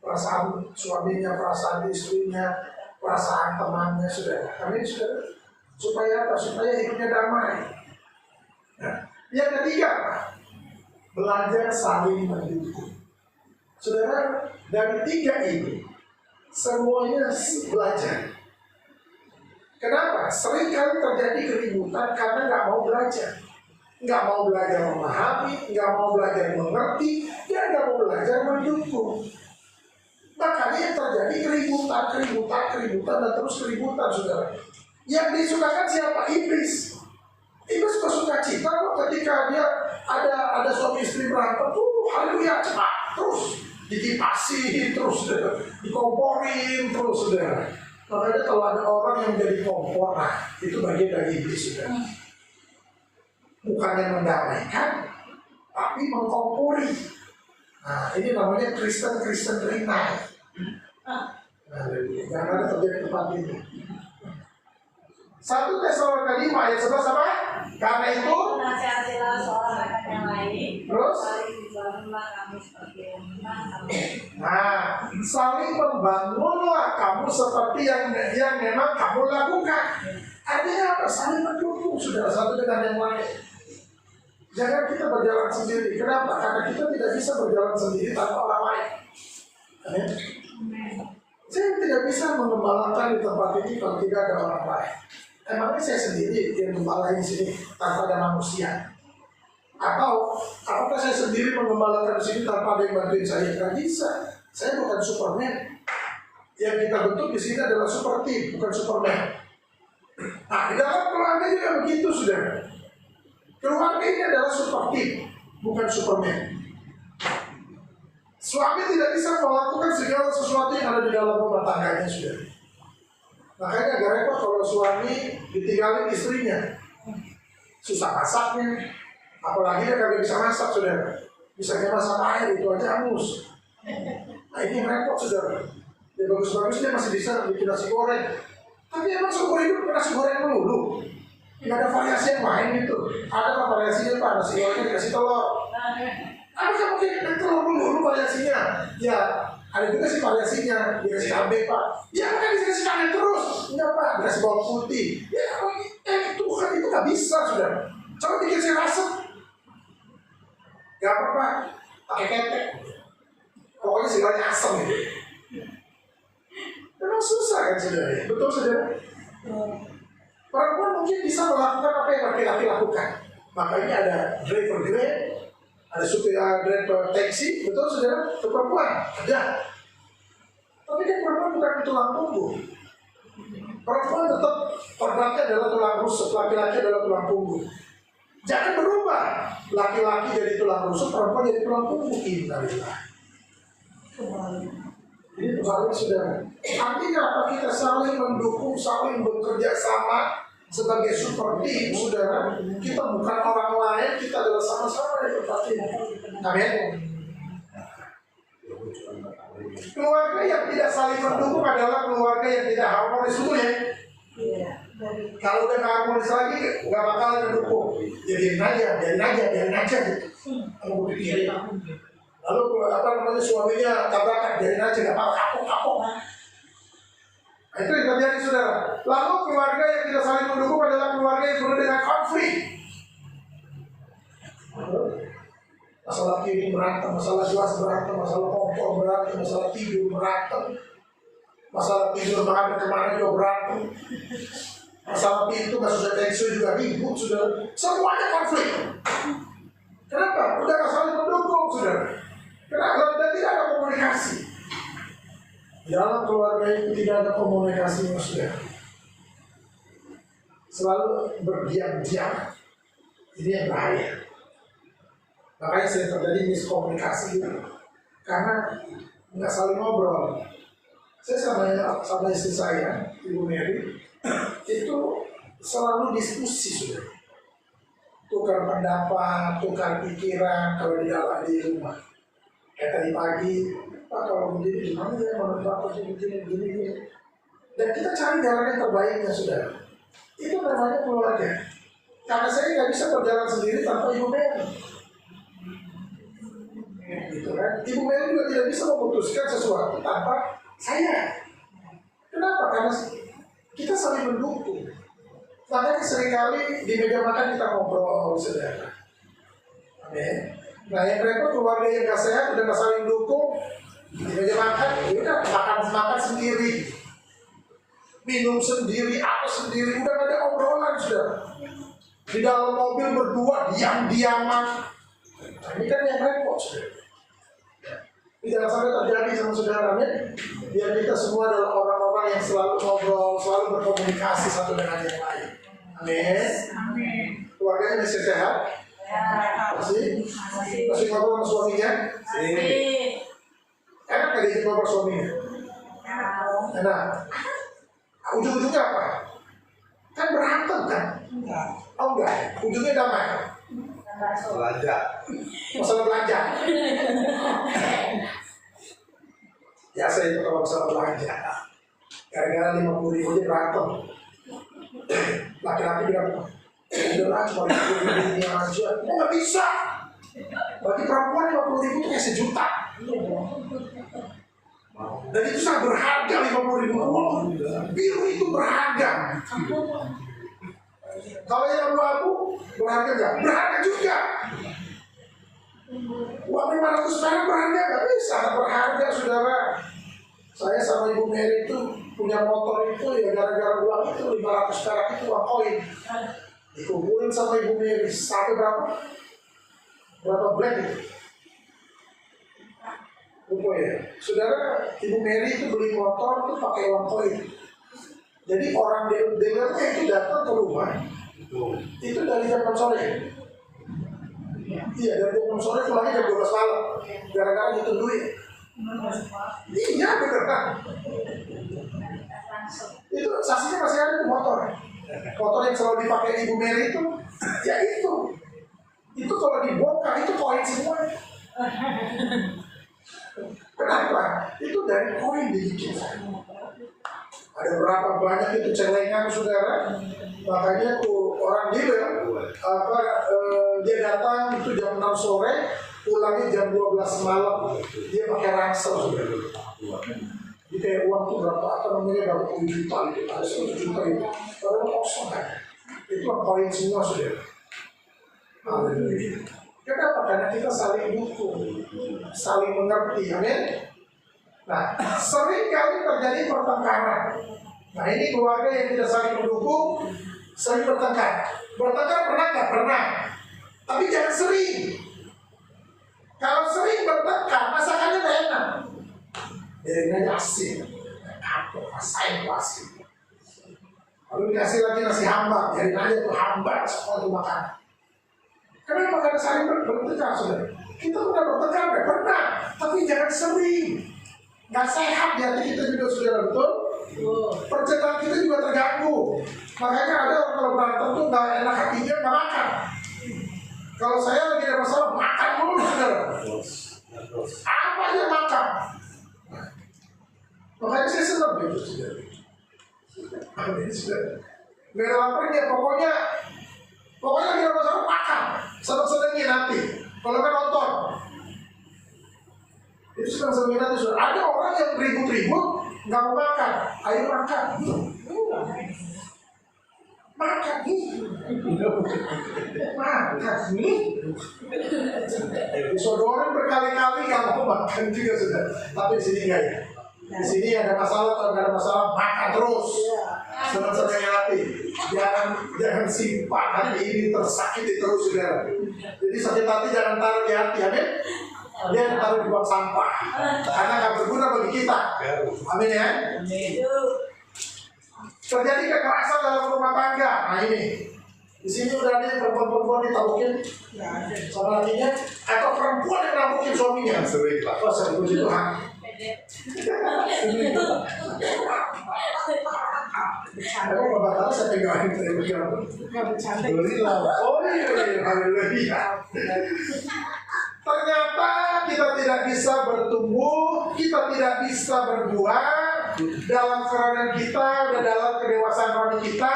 Perasaan suaminya, perasaan istrinya, perasaan temannya saudara. Amin saudara. Supaya apa? Supaya hidupnya damai. Nah, yang ketiga, belajar saling mendukung. Saudara, dari tiga ini semuanya belajar. Kenapa? Seringkali terjadi keributan karena nggak mau belajar. Nggak mau belajar memahami, nggak mau belajar mengerti, dan nggak mau belajar mendukung. Makanya terjadi keributan, dan terus keributan, saudara. Yang disukakan siapa? Iblis. Iblis suka cita kok ketika dia ada suami istri berantem, haleluya, cepat, terus dikipasi, terus dikomporin, terus saudara. Makanya kalau ada orang yang menjadi kompor, nah itu bagian dari iblis, saudara. Bukannya mendamaikan, tapi mengkompori. Nah ini namanya Kristen renai. Jangan ada terjadi tempat ini. 1 Tesalonika 5 ayat 11 apa? Karena itu nasihatilah seorang akan yang lain. Terus? Saling membangunlah kamu seperti yang saling membangunlah kamu seperti yang memang kamu lakukan. Artinya apa? Saling mendukung saudara satu dengan yang lain. Jangan kita berjalan sendiri. Kenapa? Karena kita tidak bisa berjalan sendiri tanpa orang lain. Amin. Saya tidak bisa mengembalakan di tempat ini kalau tidak ada orang lain. Emangnya saya sendiri yang gembala di sini tanpa ada manusia? Atau apakah saya sendiri mengembalakan di sini tanpa ada yang bantuin saya? Tidak bisa. Saya bukan Superman. Yang kita bentuk di sini adalah super team, bukan Superman. Nah, di dalam keluarga juga begitu, saudara. Keluarga ini adalah super team, bukan Superman. Suami tidak bisa melakukan segala sesuatu yang ada di dalam rumah tangganya, saudara. Makanya agak repot kalau suami ditinggalin istrinya. Susah masaknya. Apalagi dia kagak bisa masak, saudara. Bisanya masak air, itu aja hangus. Nah ini repot, saudara. Ya bagus-bagus dia masih bisa bikin nasi goreng. Tapi emang seumur hidup nasi goreng melulu. Tidak ada variasi yang lain gitu. Ada apa variasinya Pak? Nasi gorengnya dikasih telur. Ada mungkin telur melulu variasinya. Ya ada juga sih variasinya, dikasih cabai Pak. Ya kan dikasih cabai terus. Enggak Pak, dikasih bawang putih. Ya itu bukan, itu nggak bisa sudah. Coba bikin si rasep. Gak apa-apa, pakai ketek. Pokoknya segalanya asam gitu. Memang susah kan saudara? Betul saudara? Perempuan mungkin bisa melakukan apa yang laki-laki lakukan. Makanya ada driver Grab, ada supir driver taxi, betul saudara? Itu perempuan, ada. Tapi kan perempuan bukan tulang punggung. Perempuan tetap produknya adalah tulang rusuk, laki-laki adalah tulang punggung. Jangan berubah. Laki-laki jadi tulang rusuk, perempuan jadi tulang punggung. Innalillah. Ini persoalannya saudara. Artinya apa? Kita saling mendukung, saling bekerja sama sebagai super team, saudara. Kita bukan orang lain, kita adalah sama-sama yang berparti. Amin. Keluarga yang tidak saling mendukung adalah keluarga yang tidak harmonis dulu ya. Kalau udah nggak harmonis lagi, nggak bakal mendukung. Biarin aja gitu. Kamu pikirin. Lalu apa namanya suaminya tabrakan, biarin aja, nggak apa-apa, kapok. Nah, itu yang terjadi saudara. Lalu keluarga yang tidak saling mendukung adalah keluarga yang penuh dengan konflik. Masalah piring berantem, masalah gelas berantem, masalah kompor berantem, masalah tidur berantem, masalah tidur makan kemana juga berantem, masalah pintu nggak susah tensi juga ribut saudara. Semuanya konflik. Kenapa? Udah nggak saling mendukung saudara. Kenapa? Dan tidak ada komunikasi. Dalam keluarga itu tidak ada komunikasi saudara. selalu berdiam-diam. Ini yang bahaya. Makanya sering terjadi miskomunikasi gitu. Karena nggak saling ngobrol. Saya sama istri saya, Ibu Mary, itu selalu diskusi sudah. Tukar pendapat, tukar pikiran kalau di rumah. Kayak tadi pagi, Pak kalau begini gimana ya, menurut Bapak begini. Dan kita cari jalan yang terbaiknya sudah. Itu namanya keluarga. Karena saya nggak bisa berjalan sendiri tanpa Ibu Mary. Gitu kan? Ibu Mary juga tidak bisa memutuskan sesuatu tanpa saya. Kenapa? Karena kita saling mendukung. Makanya seringkali di meja makan kita ngobrol, saudara. Amin. Nah yang repot keluarga yang gak sehat udah gak saling dukung, di meja makan, ya udah makan sendiri, minum sendiri, apa sendiri, udah gak ada obrolan sudah. Di dalam mobil berdua diam-diaman. Nah, ini kan yang repot sudah. Ini jangan sampai terjadi sama saudara, ya. Biar kita semua adalah orang-orang yang selalu ngobrol, selalu berkomunikasi satu dengan yang lain. Amin. Amin. Keluarganya masih sehat? Ya. Masih ngobrol sama suaminya? Masih. Enak gak diajak ngobrol suaminya? Enak. Ujung-ujungnya apa? Kan berantem kan? Enggak. Oh enggak, ujungnya damai. Belanja. Masalah belanja. Biasa itu kalau masalah belanja. Gara-gara 50.000 aja berantem. Laki-laki bilang, udahlah cuma 50.000 ini aja. Oh nggak bisa. Bagi perempuan 50.000 itu kayak sejuta. Dan itu sangat berharga 50.000 uang. Biru itu berharga. Kalau yang abu-abu berharga nggak? Berharga juga. Uang 500 perak berharga nggak? Bisa berharga, saudara. Saya sama Ibu Mary itu punya motor itu ya gara-gara uang itu 500 perak itu uang koin. Dikumpulin sama Ibu Mary sampai berapa? Berapa black itu? Lupa ya. Saudara, Ibu Mary itu beli motor itu pakai uang koin. Jadi orang dealernya itu datang ke rumah. Itu dari jam 6 sore. Iya, dari jam 6 sore pulangnya jam 12 malam. Gara-gara hitung duit. Iya, beneran. Itu saksinya masih ada di motor. Motor yang selalu dipakai Ibu Mary itu, ya itu. Itu kalau dibongkar itu koin semua. Kenapa? Itu dari koin dibikin. Ada berapa banyak itu celengan, saudara. Makanya tuh orang dealer dia datang itu jam 6 sore, pulangnya jam 12 malam. Dia pakai ransel, saudara. Jadi kayak uang tuh berapa, berapa puluh juta gitu, ada 100 juta itu. Padahal kosong kan. Itu koin semua, saudara. Haleluya. Kenapa? Karena kita saling dukung, saling mengerti, amin. Nah, sering kali terjadi pertengkaran. Nah, ini keluarga yang tidak saling mendukung, sering bertengkar. Bertengkar pernah nggak? Pernah. Tapi jangan sering. Kalau sering bertengkar, masakannya nggak enak. Jadi aja asin, kapok, rasain asin. Lalu dikasih lagi nasi hambar, jadi aja tuh hambar semua itu makan. Kenapa? Karena saling bertengkar, saudara. Kita pernah bertengkar, nggak pernah. Tapi jangan sering. Nggak sehat di hati kita juga, saudara, betul? Percintaan kita juga terganggu. Makanya ada orang kalau berantem tuh nggak enak hatinya, nggak makan. Kalau saya lagi ada masalah, makan dulu, saudara. Apa aja makan. Makanya saya senang gitu, saudara. Amin, saudara. Nggak ada laparnya, pokoknya lagi ada masalah, makan. Senang-senangnya nanti. Kalau kan nonton. Itu senang-senangnya nanti, saudara. Ada orang yang ribut-ribut, nggak mau makan. Ayo makan. Makan nih. Makan nih. Disodorin berkali-kali nggak mau makan juga, sudah. Tapi di sini enggak ya. Di sini ada masalah atau nggak ada masalah, makan terus. Senang-senangnya hati. Jangan simpan hati ini tersakiti terus, saudara. Jadi sakit hati jangan taruh di hati, amin. Dia taruh di buang sampah. Karena nggak berguna bagi kita. Amin ya. Amin. Terjadi kekerasan dalam rumah tangga. Nah ini, di sini udah ada perempuan-perempuan ditabukin sama lakinya, atau perempuan yang nabukin suaminya. Sering lah. Oh, sering puji Tuhan. Aku Bapak tahu saya pegangin saya berjalan. Alhamdulillah. Oh iya, alhamdulillah. Ternyata kita tidak bisa bertumbuh, kita tidak bisa berbuah dalam kerohanian kita dan dalam kedewasaan rohani kita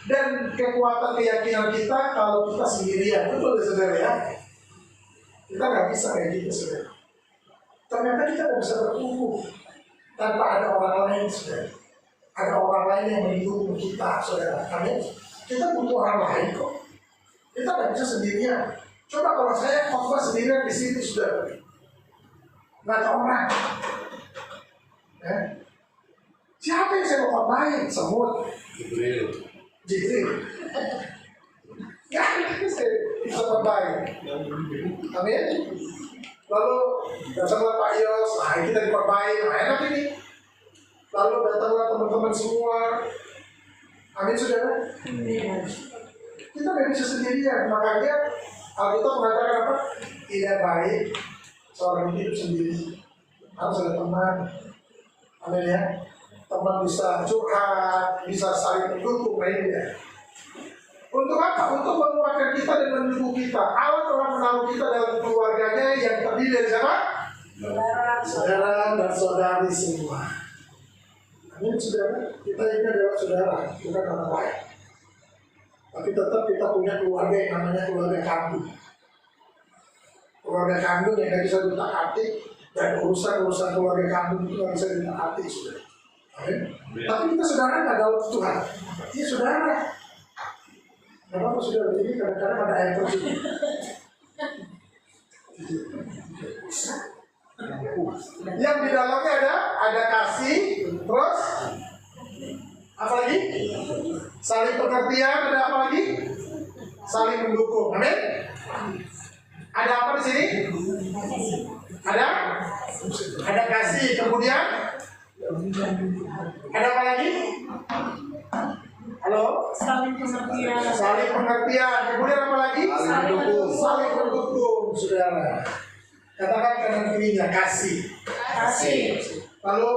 dan kekuatan keyakinan kita kalau kita sendirian. Betul ya saudara ya? Kita nggak bisa kayak gitu saudara. Ternyata kita nggak bisa bertumbuh tanpa ada orang lain saudara. Ada orang lain yang melindungi kita saudara. Amin. Kita butuh orang lain kok. Kita nggak bisa sendirian. Coba kalau saya khotbah sendirian di sini sudah nggak ada orang. Siapa yang saya mau khotbahin? Semut. Jibril. Nggak ada saya bisa khotbahin. Amin. Lalu datanglah Pak Yos, nah kita dikhotbahin, nah enak ini. Lalu datanglah teman-teman semua. Amin saudara. Kita nggak bisa sendirian, makanya Alkitab mengatakan apa? Tidak baik seorang hidup sendiri. Harus ada teman. Amin ya. Teman bisa curhat, bisa saling mendukung lainnya. Untuk apa? Untuk menguatkan kita dan mendukung kita. Allah telah menaruh kita dalam keluarganya yang terdiri dari siapa? Saudara dan saudari semua. Amin saudara. Kita ini adalah saudara, bukan orang lain. Tapi tetap kita punya keluarga yang namanya keluarga kandung. Keluarga kandung yang gak bisa diutak-atik, dan urusan keluarga kandung itu gak bisa diutak-atik saudara. Amin. Tapi kita saudara gak dalam Tuhan. Iya saudara. Gak apa-apa saudara, ini kadang-kadang ada air terjun. Yang di dalamnya ada kasih, terus apa lagi? Saling pengertian, ada apa lagi? Saling mendukung. Amin. Ada apa di sini? Ada kasih. Kemudian ada apa lagi? Halo? Saling pengertian. Saling pengertian. Kemudian apa lagi? Saling mendukung. Saudara. Katakan kanan kirinya kasih. Lalu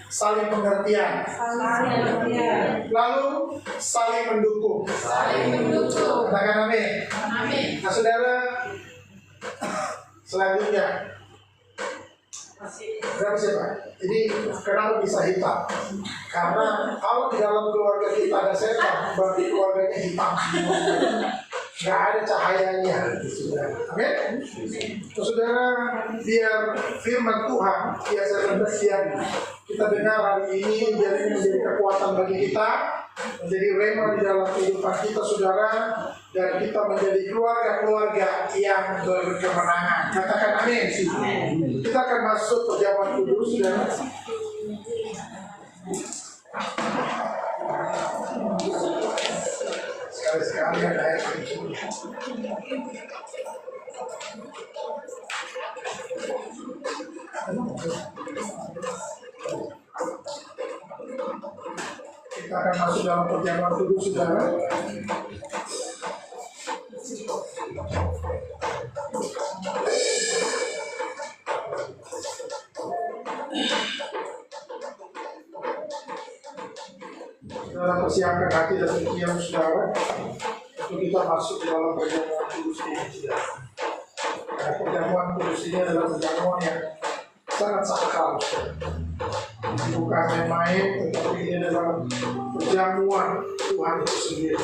saling pengertian. Lalu saling mendukung. Katakan amin. Nah saudara, selanjutnya berapa siapa? Jadi kenapa bisa hitam? Karena kalau di dalam keluarga kita ada setan, berarti keluarganya hitam. Gak ada cahayanya. Amin. Saudara, biar firman Tuhan biar kita dengar hari ini, biar ini menjadi kekuatan bagi kita, menjadi rema di dalam kehidupan kita saudara, dan kita menjadi keluarga-keluarga yang berkemenangan. Katakan amin. Kita akan masuk perjamuan kudus saudara. Sekali-sekali ada air terjun. Kita akan masuk dalam perjamuan kudus saudara. Saudara persiapkan hati dan pikiran saudara untuk kita masuk dalam perjamuan kudus ini saudara. Karena perjamuan kudus ini adalah perjamuan yang sangat sakral. Bukan main-main, tetapi ini adalah perjamuan Tuhan itu sendiri.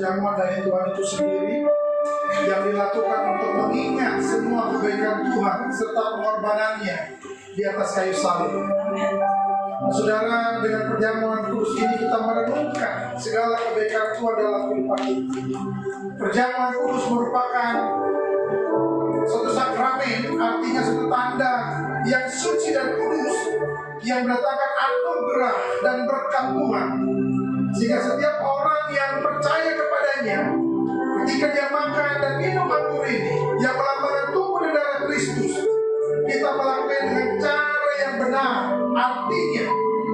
perjamuan dari Tuhan itu sendiri yang dilakukan untuk mengingat semua kebaikan Tuhan serta pengorbanannya di atas kayu salib. Nah, saudara, dengan perjamuan kudus ini kita merenungkan segala kebaikan Tuhan dalam kehidupan kita. Perjamuan kudus merupakan suatu sakramen, artinya suatu tanda yang suci dan kudus yang mendatangkan anugerah dan berkat Tuhan, sehingga setiap orang yang percaya kepadanya ketika dia makan dan minum anggur ini yang melambangkan tubuh dan darah Kristus, kita melakukan dengan cara yang benar. Artinya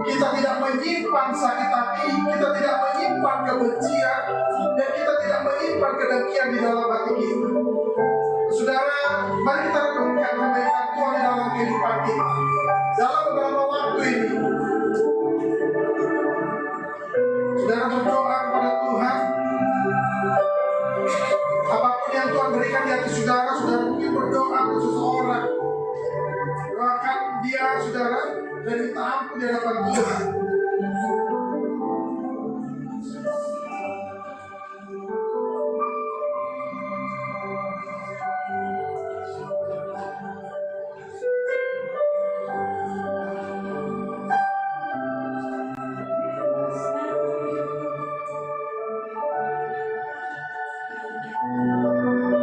kita tidak menyimpan sakit hati, kita tidak menyimpan kebencian, dan kita tidak menyimpan kedengkian di dalam hati kita. Saudara, mari kita renungkan kebaikan Tuhan di dalam kehidupan kita. Dalam beberapa waktu ini, saudara berdoa kepada Tuhan. Apapun yang Tuhan berikan di hati saudara, saudara mungkin berdoa ke seseorang. Doakan dia, saudara, dan minta ampun di hadapan Tuhan.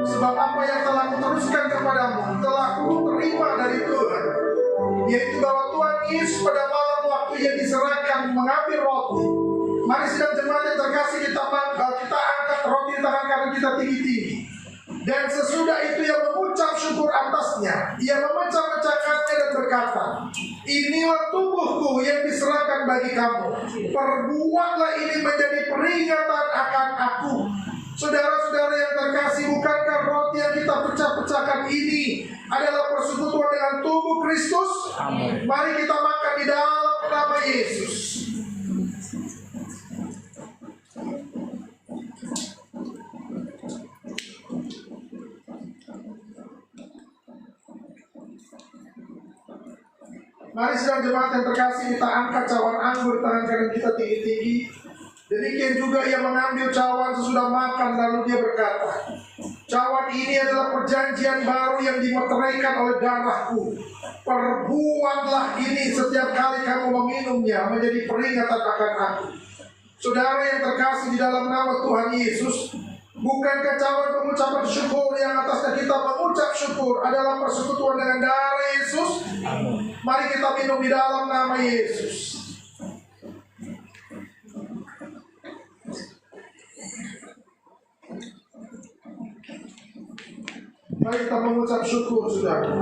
Sebab apa yang telah kuteruskan kepadamu telah kuterima dari Tuhan, yaitu bahwa Tuhan Yesus pada malam waktu yang diserahkan mengambil roti. Mari sedang jemaat yang terkasih, kita angkat roti di tangan kanan kita tinggi-tinggi. Dan sesudah itu ia mengucap syukur atasnya, ia memecah-mecahkannya dan berkata, inilah tubuhku yang diserahkan bagi kamu. Perbuatlah ini menjadi peringatan akan aku. Saudara-saudara yang terkasih, bukankah roti yang kita pecah-pecahkan ini adalah persekutuan dengan tubuh Kristus? Amin. Mari kita makan di dalam nama Yesus. Mari sedang jemaat yang terkasih, kita angkat cawan anggur tangan kanan kita tinggi-tinggi. Demikian juga ia mengambil cawan sesudah makan, lalu dia berkata, cawan ini adalah perjanjian baru yang dimeteraikan oleh darahku. Perbuatlah ini setiap kali kamu meminumnya menjadi peringatan akan aku. Saudara yang terkasih di dalam nama Tuhan Yesus, bukankah cawan pengucapan syukur yang atasnya kita mengucap syukur adalah persekutuan dengan darah Yesus? Mari kita minum di dalam nama Yesus. Mari kita mengucap syukur, saudara.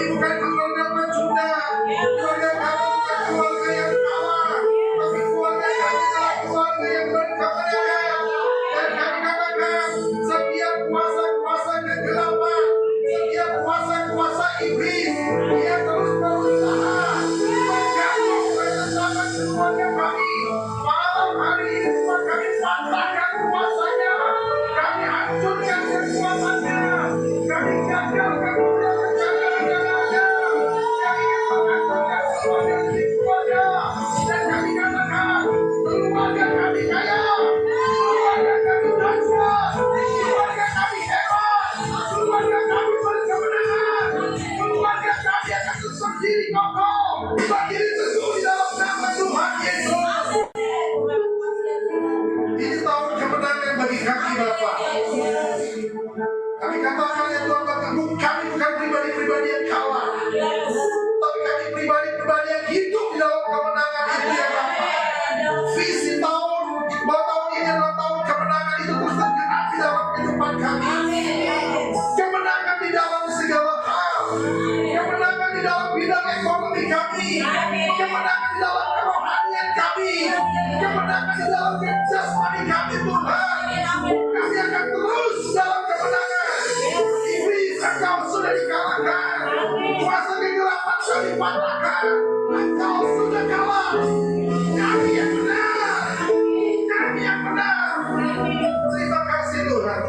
kami bukan keluarga pecundang. Keluarga kami bukan keluarga yang kalah. Tapi keluarga kami adalah keluarga yang berkemenangan. Dan kami katakan setiap kuasa-kuasa kegelapan, setiap kuasa-kuasa iblis, dia terus berusaha mengganggu ketenangan keluarga kami. Malam hari ini Tuhan, kami patahkan kuasanya, kami hancurkan kekuatannya, kami gagalkan rencana-rencananya, kami menghancurkan keluarga demi keluarga, dan kami katakan keluarga kami kaya, keluarga kami dahsyat, keluarga kami hebat, keluarga kami berkemenangan, keluarga kami akan berdiri kokoh, berdiri teguh di dalam nama Tuhan Yesus. Ini tahun kemenangan bagi kami, Bapak. Kami katakan ya Tuhan, kami bukan pribadi-pribadi yang kalah, tapi kami pribadi-pribadi yang hidup di dalam kemenangan itu ya Bapak. Visi tahun ini adalah tahun kemenangan itu terus tergerak di dalam kehidupan kami. Kemenangan di dalam segala hal, kemenangan di dalam bidang ekonomi kami, kemenangan di dalam kerohanian kami, kemenangan di dalam jasmani kami Tuhan. Kami akan terus dalam kemenangan. Iblis, engkau sudah dikalahkan. Kuasa kegelapan sudah dipatahkan. Engkau sudah kalah. Kami yang benar. Kami yang benar. Terima kasih Tuhan.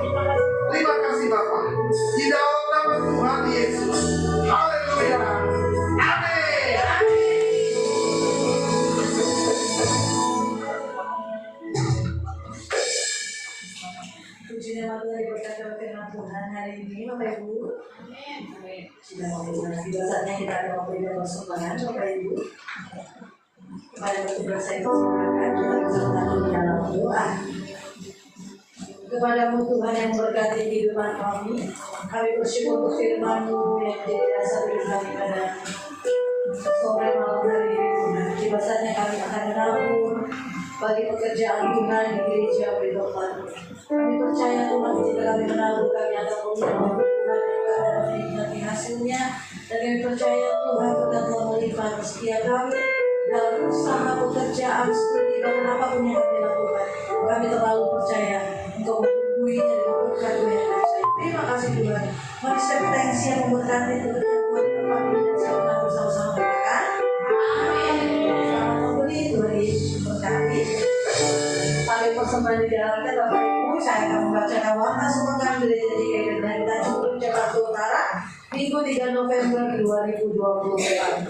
Terima kasih Bapak. Di dalam nama Tuhan Yesus. Haleluya. Amin. Puji nama Tuhan, diberkati firman Tuhan hari ini, Bapak Ibu. Sudah sudah saatnya kita ada memberikan persembahan, Bapak Ibu. Kepada kedua saya persilakan kita bersama di dalam doa. Kepadamu Tuhan yang memberkati kehidupan kami bersyukur untuk firman-Mu yang menjadi dasar hidup kami pada sore malam hari ini Tuhan. Tiba saatnya kami akan menabur bagi pekerjaan Tuhan di gereja Bethel. Kami percaya Tuhan jika kami menabur kami akan melihat Tuhan yang akan menikmati hasilnya, dan kami percaya Tuhan berkat telah melimpah setiap kami dalam usaha pekerjaan seperti dalam apapun yang kami lakukan. Kami terlalu percaya Engkau menghubungi dan memberkati yang percaya. Terima kasih Tuhan. Mari kita yang siap memberkati pekerjaan Tuhan di tempat ini dan sama bersama-sama berkat. Amin. Selamat memberi Tuhan Yesus memberkati. Kami persembahan di dalamnya Bapak Ibu, saya akan membacakan warta sepekan gereja GKI Bethlehem Tanjung Jakarta Utara Minggu 3 November 2024.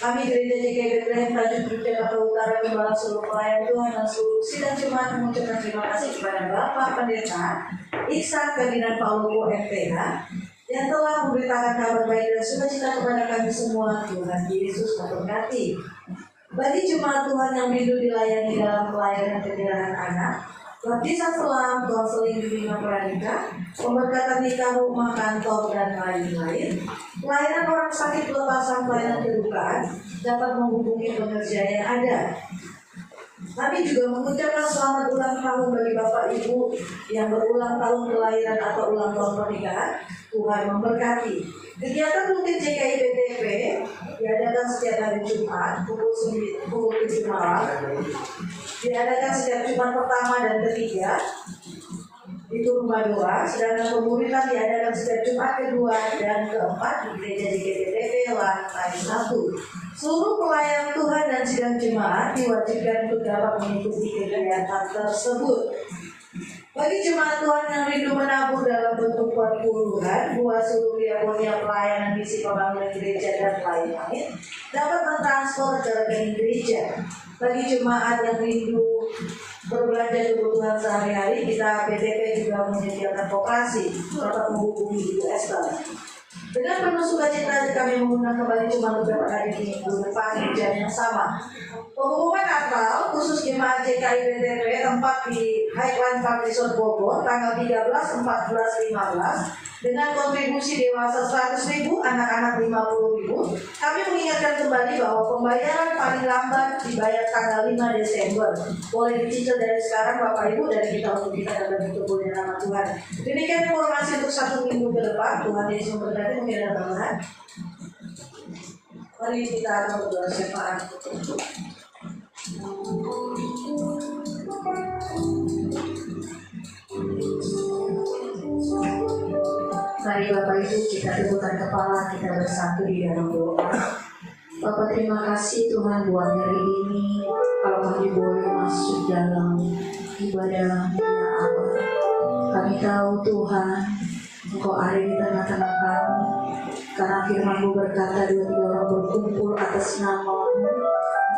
Kami gereja GKI Bethlehem Tanjung Jakarta Utara membalas seluruh pelayan Tuhan dan seluruh sidang jemaat mengucapkan terima kasih kepada Bapak Pendeta Iksan Ferdinand Paulo MPH yang telah memberitakan kabar baik dan sukacita kepada kami semua. Tuhan Yesus memberkati. Bagi jemaat Tuhan yang rindu dilayani dalam pelayanan penyerahan anak, baptisan selam, konseling bimbingan pranikah, pemberkatan nikah, rumah, kantor, dan lain-lain, pelayanan orang sakit, pelepasan, pelayanan kedukaan, dapat menghubungi pekerja yang ada. Kami juga mengucapkan selamat ulang tahun bagi Bapak Ibu yang berulang tahun kelahiran atau ulang tahun pernikahan. Tuhan memberkati. Kegiatan rutin GKI BTP diadakan setiap hari Jumat pukul 7 malam. Diadakan setiap Jumat pertama dan ketiga. Itu rumah doa. Sedangkan pemuritan diadakan setiap Jumat kedua dan keempat di gereja GKI BTP lantai 1. Seluruh pelayan Tuhan dan sidang jemaat diwajibkan untuk dapat mengikuti kegiatan tersebut. Bagi jemaat Tuhan yang rindu menabur dalam bentuk puluhan, buah seluruh diakonia pelayanan misi pembangunan gereja dan lain-lain dapat mentransfer ke rekening gereja. Bagi jemaat yang rindu berbelanja kebutuhan sehari-hari, kita BTP juga menyediakan koperasi dapat menghubungi Ibu Esther. Dengan penuh sukacita kami mengundang kembali cuma beberapa hari di minggu depan di jam yang sama. Pengumuman Natal khusus jemaat GKI BTP tempat di Highland Park Resort Bogor tanggal 13, 14, 15 dengan kontribusi dewasa 100.000, anak-anak 50.000. Kami mengingatkan kembali bahwa pembayaran paling lambat dibayar tanggal 5 Desember. Boleh dicicil dari sekarang Bapak Ibu dari kita untuk kita dapat berkumpul dengan nama Tuhan. Demikian informasi untuk 1 minggu ke depan. Tuhan Yesus memberkati. Mungkin ada tambahan. Mari kita akan berdoa syafaat. Mari Bapak Ibu kita tundukkan kepala, kita bersatu di dalam doa. Bapak terima kasih Tuhan buat hari ini, kalau kami boleh masuk dalam ibadah ya Allah. Kami tahu Tuhan, Engkau ada di tengah-tengah kami, karena firman-Mu berkata 2-3 orang berkumpul atas nama-Mu,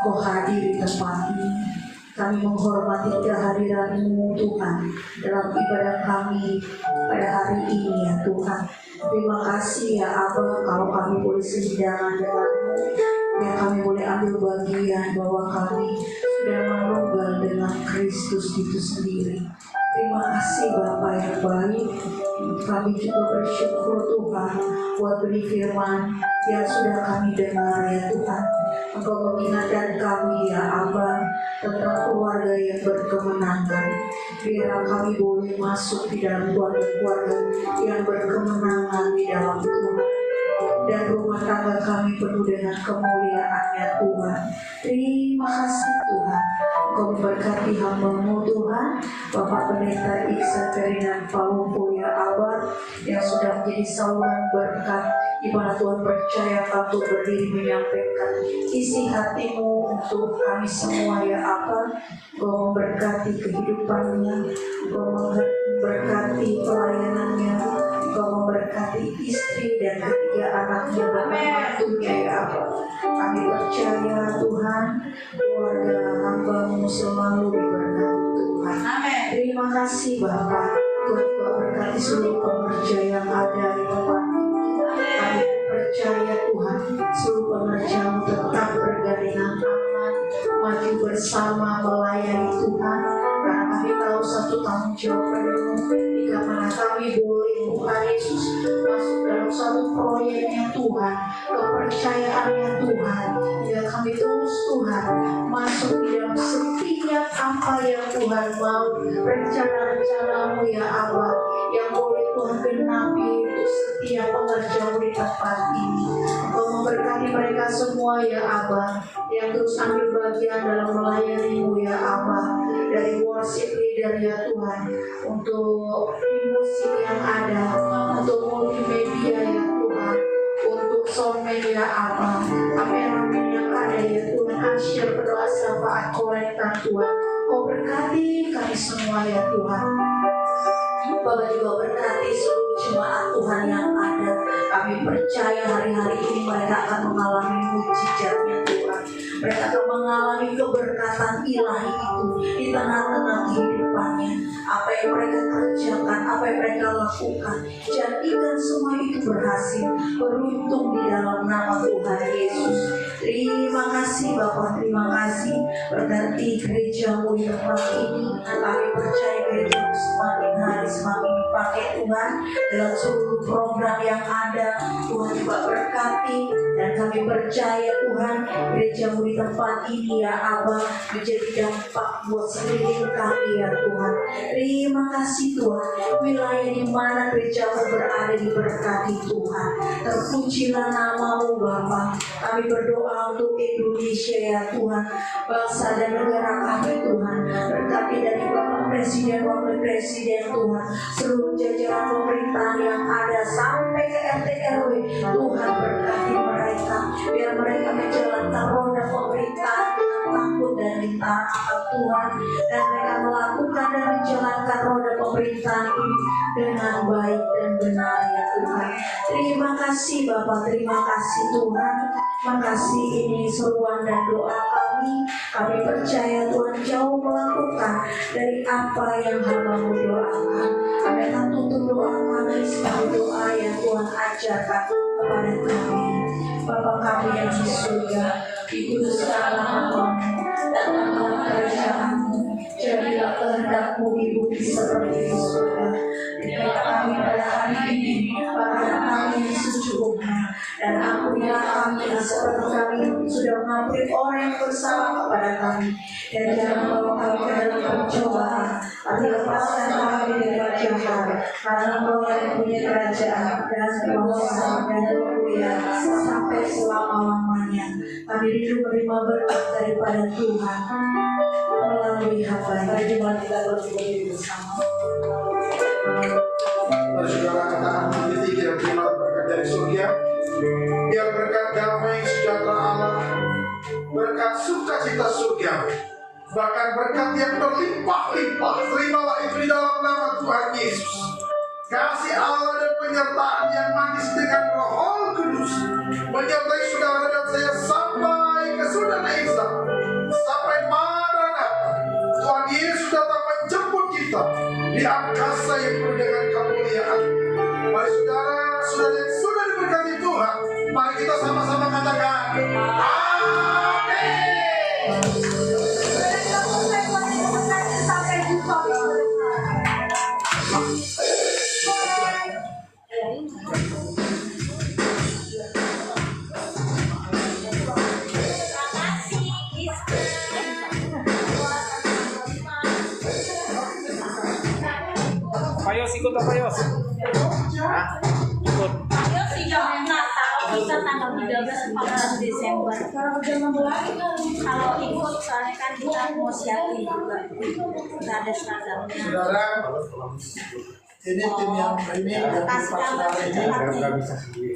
Engkau hadir di tempat ini. Kami menghormati kehadiran-Mu Tuhan dalam ibadah kami pada hari ini ya Tuhan. Terima kasih ya Abah, kalau kami boleh sehidangan dengan-Mu, ya kami boleh ambil bagian bahwa kami sudah menunggal dengan Kristus itu sendiri. Terima kasih Bapa yang baik. Kami juga bersyukur Tuhan buat beri firman yang sudah kami dengar ya Tuhan. Engkau mengingatkan kami ya Abah tentang keluarga yang berkemenangan. Biar kami boleh masuk di dalam keluarga yang berkemenangan di dalam Tuhan. Dan rumah tangga kami penuh dengan kemuliaan-Nya Tuhan. Terima kasih Tuhan. Engkau memberkati hamba-Mu Tuhan, Bapak Pendeta Iksan Ferdinand Palumbo ya Abah, yang sudah menjadi saluran berkat, di mana Tuhan percaya untuk berdiri menyampaikan isi hati-Mu untuk kami semua ya Abah. Engkau memberkati kehidupannya, Engkau memberkati pelayanannya, Engkau memberkati istri dan ketiga anaknya dan menantunya ya Allah. Kami percaya Tuhan, keluarga hamba-Mu selalu diberkati Tuhan. Amin. Terima kasih Bapak. Tuhan juga berkati seluruh pekerja yang ada di tempat ini. Kami percaya Tuhan, seluruh pekerja-Mu tetap bergandengan tangan, maju bersama melayani Tuhan. Karena kami tahu satu tanggung jawab penuh, jika mana kami boleh Tuhan Yesus masuk dalam satu proyeknya Tuhan, kepercayaannya Tuhan, ya kami terus Tuhan masuk di dalam setiap apa yang Tuhan mau, rencana-rencana-Mu ya Allah, yang boleh Tuhan genapi untuk setiap pengerja-Mu di tempat ini. Engkau memberkati mereka semua ya Abah, yang terus ambil bagian dalam melayani-Mu ya Abah, dari worship leader ya Tuhan, untuk musik yang ada, untuk multimedia ya Tuhan, untuk soundman ya Abah, kameramen yang ada ya Tuhan, asyir berdoa syafaat kolektan Tuhan. Kau berkati kami semua ya Tuhan. Bapak juga berkati seluruh jemaat Tuhan yang ada. Kami percaya hari-hari ini mereka akan mengalami mujizatnya Tuhan. Mereka akan mengalami keberkatan ilahi itu di tengah-tengah kehidupannya. Apa yang mereka kerjakan, apa yang mereka lakukan, jadikan semua itu berhasil, beruntung di dalam nama Tuhan Yesus. Terima kasih Bapak, terima kasih. Berkati gereja-Mu di tempat ini. Kami percaya gereja-Mu semakin hari semakin dipakai Tuhan dalam seluruh program yang ada. Tuhan juga berkati, dan kami percaya Tuhan gereja-Mu di tempat ini ya Abah menjadi dampak buat sekeliling kami ya Tuhan. Terima kasih Tuhan. Wilayah di mana gereja-Mu berada diberkati Tuhan. Terpujilah nama-Mu Bapa. Kami berdoa untuk Indonesia ya Tuhan, bangsa dan negara kami Tuhan. Berkati dari Bapak Presiden, Wakil Presiden Tuhan, seluruh jajaran pemerintahan yang ada sampai ke RT RW. Tuhan berkati mereka, biar mereka menjalankan roda pemerintahan dengan takut dan lintar akan Tuhan, dan mereka melakukan dan menjalankan roda pemerintahan ini dengan baik dan benar ya Tuhan. Terima kasih Bapak, terima kasih Tuhan. Makasih ini seruan dan doa kami. Kami percaya Tuhan jauh melakukan dari apa yang hamba-Mu doakan. Kami akan tutup doa kami sebagai doa yang Tuhan ajarkan kepada kami. Bapa kami yang di surga, dikuduskanlah nama-Mu, datanglah kerajaan-Mu, jadilah kehendak-Mu di bumi seperti di surga. Berikan kami pada hari ini makanan kami yang secukupnya, dan ampunilah kami seperti kami sudah mengampuni orang yang bersalah kepada kami, dan jangan membawa kami ke dalam pencobaan, tapi lepaskan kami dari jahat. Karena Engkau yang punya kerajaan dan kuasa dan kemuliaan sampai selama-lamanya. Kami rindu menerima berkat daripada Tuhan melalui hamba. Mari jemaat kita berdiri bersama. Mari saudara katakan begitu kita terima berkat dari surga. Biar berkat damai sejahtera Allah, berkat sukacita surga, bahkan berkat yang berlimpah-limpah, terimalah itu di dalam nama Tuhan Yesus. Kasih Allah dan penyertaan yang manis dengan Roh Kudus menyertai saudara dan saya sampai ke saudara Isa, sampai Maranatha. Tuhan Yesus datang menjemput kita di angkasa yang penuh dengan kemuliaan. Mari saudara yang sudah diberkati Tuhan, mari kita sama-sama katakan amin. Sampai jumpa. Payos, ikut apa Yos? Hah? Ikut. Ayo sih jam Natal bisa tanggal 13 14 Desember. Kalau ikut soalnya kan kita mau siapin juga. Kita ada seragamnya. Saudara, ini tim yang ini Kasih gambar saudara ini secepatnya. Nggak bisa sendiri.